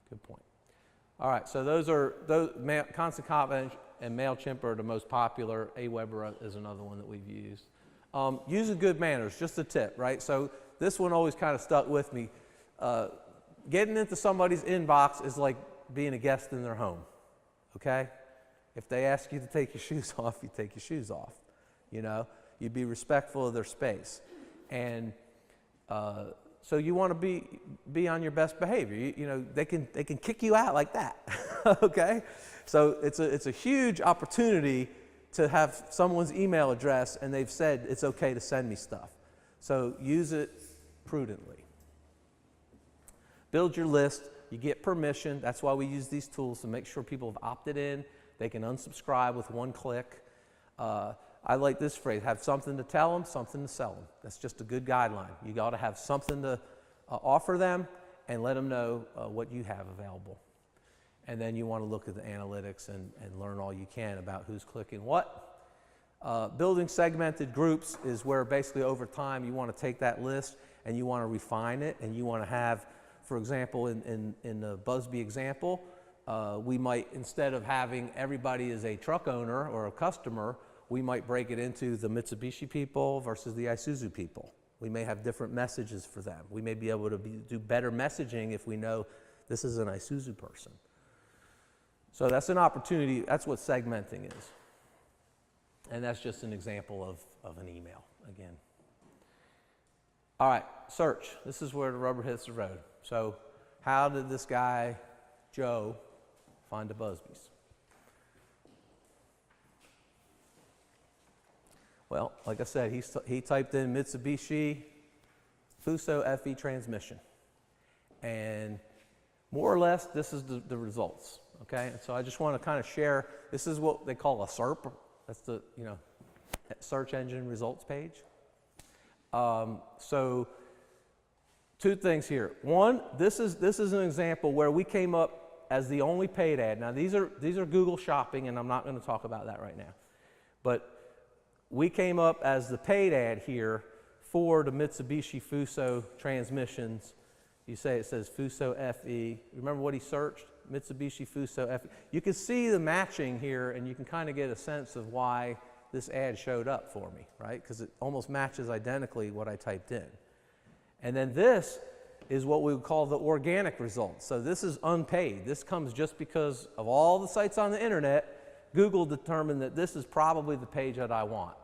Good point. All right, so those Constant Contact and MailChimp are the most popular. Aweber is another one that we've used. Using good manners, just a tip, right? So this one always kind of stuck with me. Getting into somebody's inbox is like being a guest in their home, okay? If they ask you to take your shoes off, you take your shoes off, you know? You be respectful of their space. And so you want to be on your best behavior. You know, they can kick you out like that, okay? So it's a huge opportunity to have someone's email address and they've said it's okay to send me stuff. So use it prudently. build your list, you get permission. That's why we use these tools to make sure people have opted in. They can unsubscribe with one click. I like this phrase, have something to tell them, something to sell them. That's just a good guideline. You got to have something to offer them and let them know what you have available. And then you want to look at the analytics and learn all you can about who's clicking what. Building segmented groups is where basically over time you want to take that list and you want to refine it, and you want to have, for example, in the Busby example, we might, instead of having everybody as a truck owner or a customer, we might break it into the Mitsubishi people versus the Isuzu people. We may have different messages for them. We may be able to do better messaging if we know this is an Isuzu person. So that's an opportunity. That's what segmenting is. And that's just an example of an email, again. All right, search. This is where the rubber hits the road. So how did this guy, Joe, find the Busbys? Well, like I said, he typed in Mitsubishi Fuso FE transmission. And more or less, this is the results, okay? And so I just want to kind of share, this is what they call a SERP. That's the, search engine results page. So two things here. One, this is an example where we came up as the only paid ad. Now these are Google Shopping, and I'm not going to talk about that right now. But we came up as the paid ad here for the Mitsubishi Fuso transmissions. You say it says Fuso FE. Remember what he searched? Mitsubishi Fuso FE. You can see the matching here, and you can kind of get a sense of why this ad showed up for me, right? Because it almost matches identically what I typed in. And then this is what we would call the organic results. So this is unpaid. This comes just because of all the sites on the internet, Google determined that this is probably the page that I want.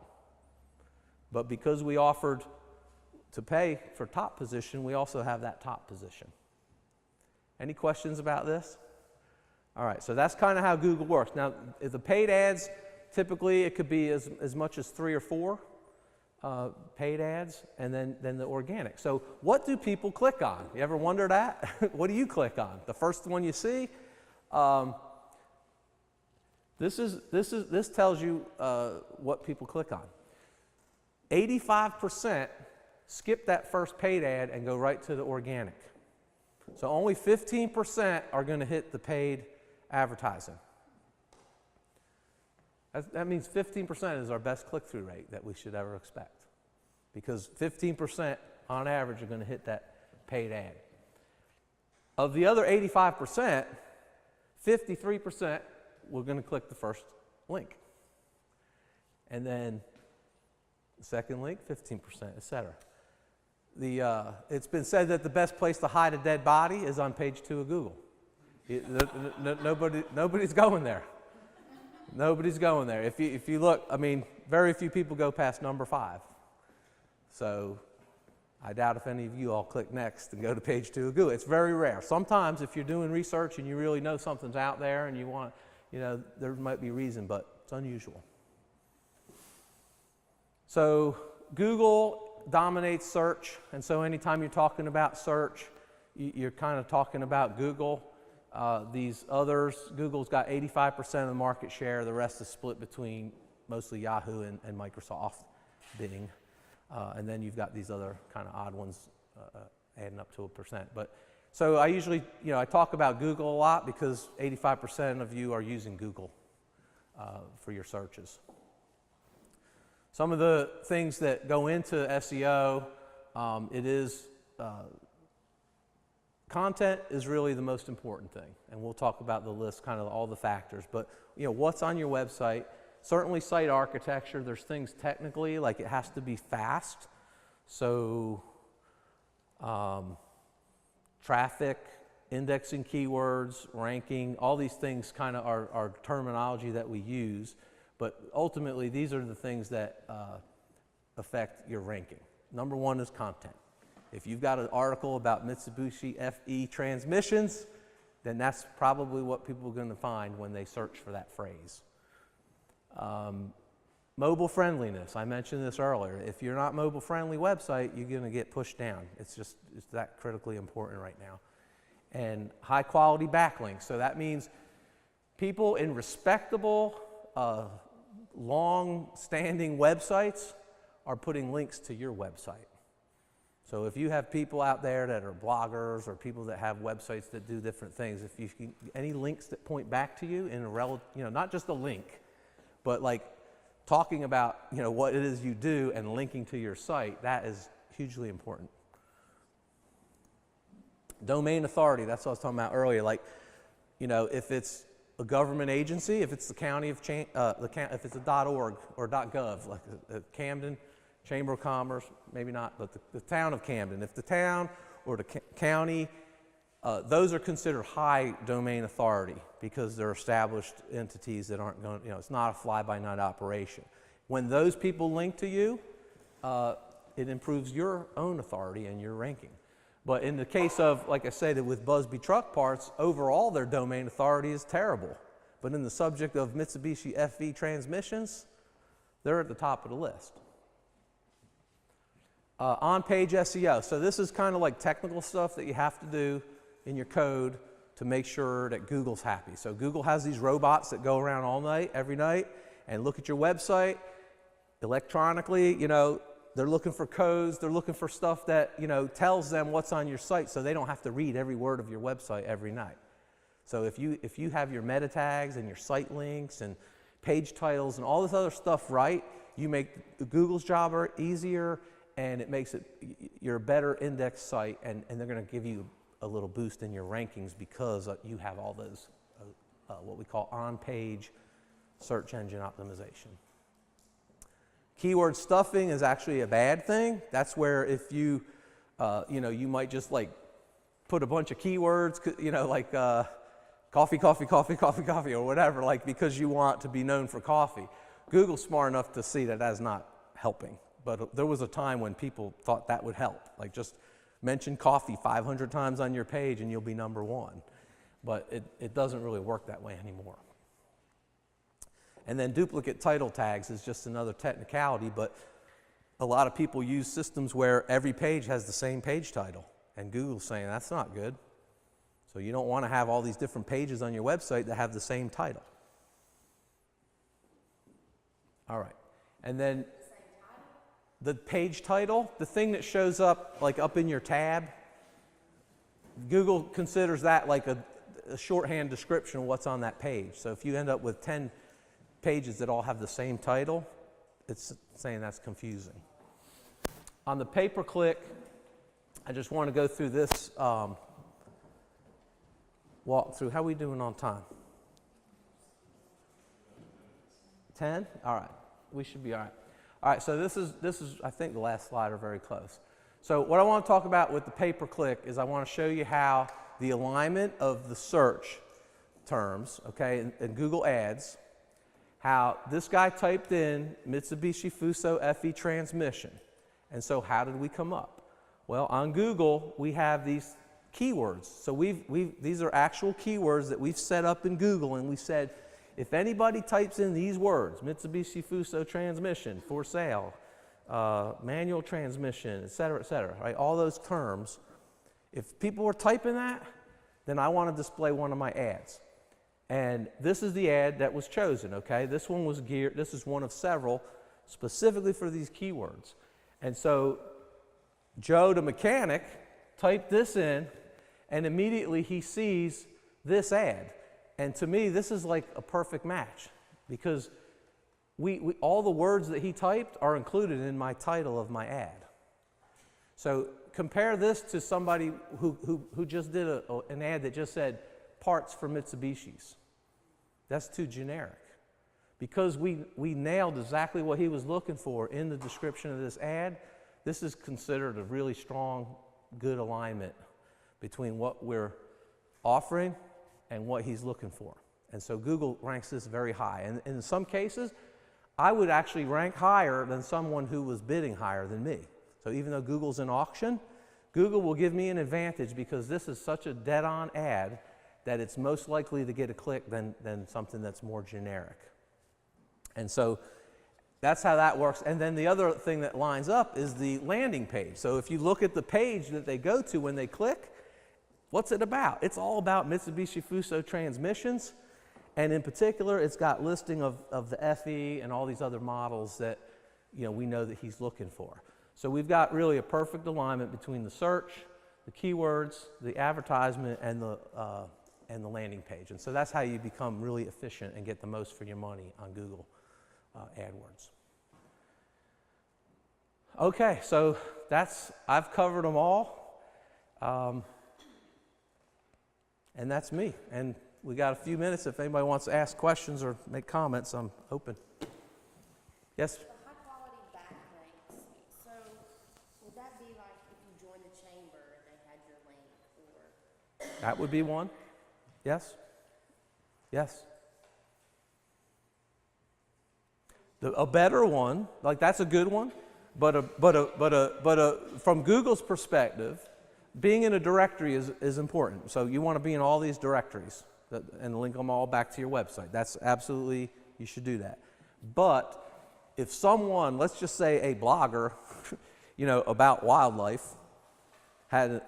But because we offered to pay for top position, we also have that top position. Any questions about this? All right, so that's kind of how Google works. Now, if the paid ads, typically it could be as much as 3 or 4 paid ads, and then the organic. So what do people click on? You ever wonder that? What do you click on? The first one you see? This tells you what people click on. 85% skip that first paid ad and go right to the organic. So only 15% are going to hit the paid advertising. That means 15% is our best click-through rate that we should ever expect, because 15% on average are going to hit that paid ad. Of the other 85%, 53% we're going to click the first link. And then the second link, 15%, etc. It's been said that the best place to hide a dead body is on page 2 of Google. Nobody's going there. Nobody's going there. If you look, I mean, very few people go past number 5. So I doubt if any of you all click next and go to page 2 of Google. It's very rare. Sometimes if you're doing research and you really know something's out there and you want, there might be reason, but it's unusual. So Google dominates search, and so anytime you're talking about search, you're kind of talking about Google. These others, Google's got 85% of the market share. The rest is split between mostly Yahoo and Microsoft Bing. And then you've got these other kind of odd ones adding up to 1%. But so I usually, I talk about Google a lot because 85% of you are using Google for your searches. Some of the things that go into SEO, content is really the most important thing, and we'll talk about the list, kind of all the factors. But what's on your website? Certainly site architecture. There's things technically, like it has to be fast. So traffic, indexing keywords, ranking, all these things kind of are terminology that we use. But ultimately, these are the things that affect your ranking. Number 1 is content. If you've got an article about Mitsubishi FE transmissions, then that's probably what people are going to find when they search for that phrase. Mobile friendliness, I mentioned this earlier. If you're not mobile friendly website, you're going to get pushed down. It's that critically important right now. and high quality backlinks. So that means people in respectable, long-standing websites are putting links to your website. So if you have people out there that are bloggers or people that have websites that do different things, if you can, any links that point back to you in a not just a link, but like talking about, what it is you do and linking to your site, that is hugely important. Domain authority, that's what I was talking about earlier. Like, if it's a government agency, if it's the county of, if it's a .org or .gov, like Camden, Chamber of Commerce, maybe not, but the town of Camden. If the town or the county, those are considered high domain authority because they're established entities that aren't going, it's not a fly-by-night operation. When those people link to you, it improves your own authority and your ranking. But in the case of, like I said, with Busby Truck Parts, overall their domain authority is terrible. But in the subject of Mitsubishi FV transmissions, they're at the top of the list. On-page SEO. So this is kind of like technical stuff that you have to do in your code to make sure that Google's happy. So Google has these robots that go around all night, every night, and look at your website electronically. They're looking for codes. They're looking for stuff that, tells them what's on your site so they don't have to read every word of your website every night. So if you have your meta tags and your site links and page titles and all this other stuff right, you make Google's job easier, and it makes you're a better index site, and they're going to give you a little boost in your rankings because you have all those what we call on-page search engine optimization. Keyword stuffing is actually a bad thing. That's where if you might just like put a bunch of keywords, like coffee, coffee, coffee, coffee, coffee, or whatever, like because you want to be known for coffee. Google's smart enough to see that that's not helping. But there was a time when people thought that would help. Like just mention coffee 500 times on your page and you'll be number one. But it doesn't really work that way anymore. And then duplicate title tags is just another technicality, but a lot of people use systems where every page has the same page title. And Google's saying that's not good. So you don't want to have all these different pages on your website that have the same title. All right. And then the page title, the thing that shows up like up in your tab, Google considers that like a shorthand description of what's on that page. So if you end up with 10 pages that all have the same title, it's saying that's confusing. On the pay-per-click, I just want to go through this walkthrough. How are we doing on time? 10? All right. We should be all right. All right, so this is I think the last slide or very close. So what I want to talk about with the pay-per-click is I want to show you how the alignment of the search terms, okay, in Google Ads, how this guy typed in Mitsubishi Fuso FE transmission. And so how did we come up? Well, on Google, we have these keywords. So these are actual keywords that we've set up in Google, and we said, if anybody types in these words, Mitsubishi Fuso transmission, for sale, manual transmission, et cetera, right, all those terms, if people were typing that, then I want to display one of my ads. And this is the ad that was chosen, okay? This one was geared, this is one of several, specifically for these keywords. And so Joe the mechanic typed this in, and immediately he sees this ad. And to me, this is like a perfect match because all the words that he typed are included in my title of my ad. So compare this to somebody who just did an ad that just said parts for Mitsubishis. That's too generic. Because we nailed exactly what he was looking for in the description of this ad, this is considered a really strong, good alignment between what we're offering and what he's looking for. And so Google ranks this very high. And in some cases, I would actually rank higher than someone who was bidding higher than me. So even though Google's in auction, Google will give me an advantage because this is such a dead-on ad that it's most likely to get a click than something that's more generic. And so that's how that works. And then the other thing that lines up is the landing page. So if you look at the page that they go to when they click, What's it about? It's all about Mitsubishi Fuso transmissions, and in particular, it's got listing of the FE and all these other models that we know that he's looking for. So we've got really a perfect alignment between the search, the keywords, the advertisement, and the landing page. And so that's how you become really efficient and get the most for your money on Google AdWords. Okay, so I've covered them all. And that's me. And we got a few minutes. If anybody wants to ask questions or make comments, I'm open. Yes? The high quality backlinks, so would that be like if you joined the chamber and they had your link, or? That would be one. Yes? Yes. A better one, like that's a good one, but from Google's perspective, being in a directory is important. So you want to be in all these directories and link them all back to your website. That's absolutely, you should do that. But if someone, let's just say a blogger, about wildlife, had,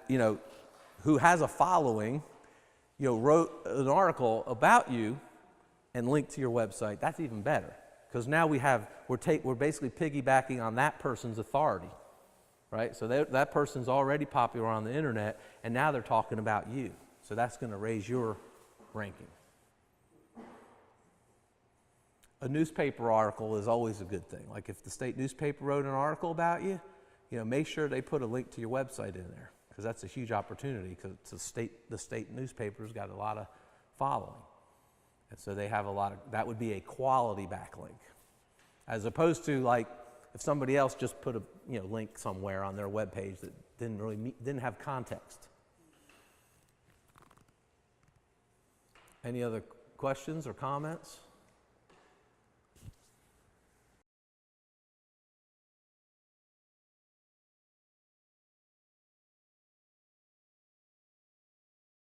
who has a following, wrote an article about you and linked to your website, that's even better. Because now we're basically piggybacking on that person's authority, right? So that person's already popular on the internet, and now they're talking about you. So that's going to raise your ranking. A newspaper article is always a good thing. Like if the state newspaper wrote an article about you, make sure they put a link to your website in there, because that's a huge opportunity, because the state newspaper's got a lot of following. And so they have that would be a quality backlink. As opposed to like if somebody else just put a link somewhere on their web page that didn't have context. Any other questions or comments?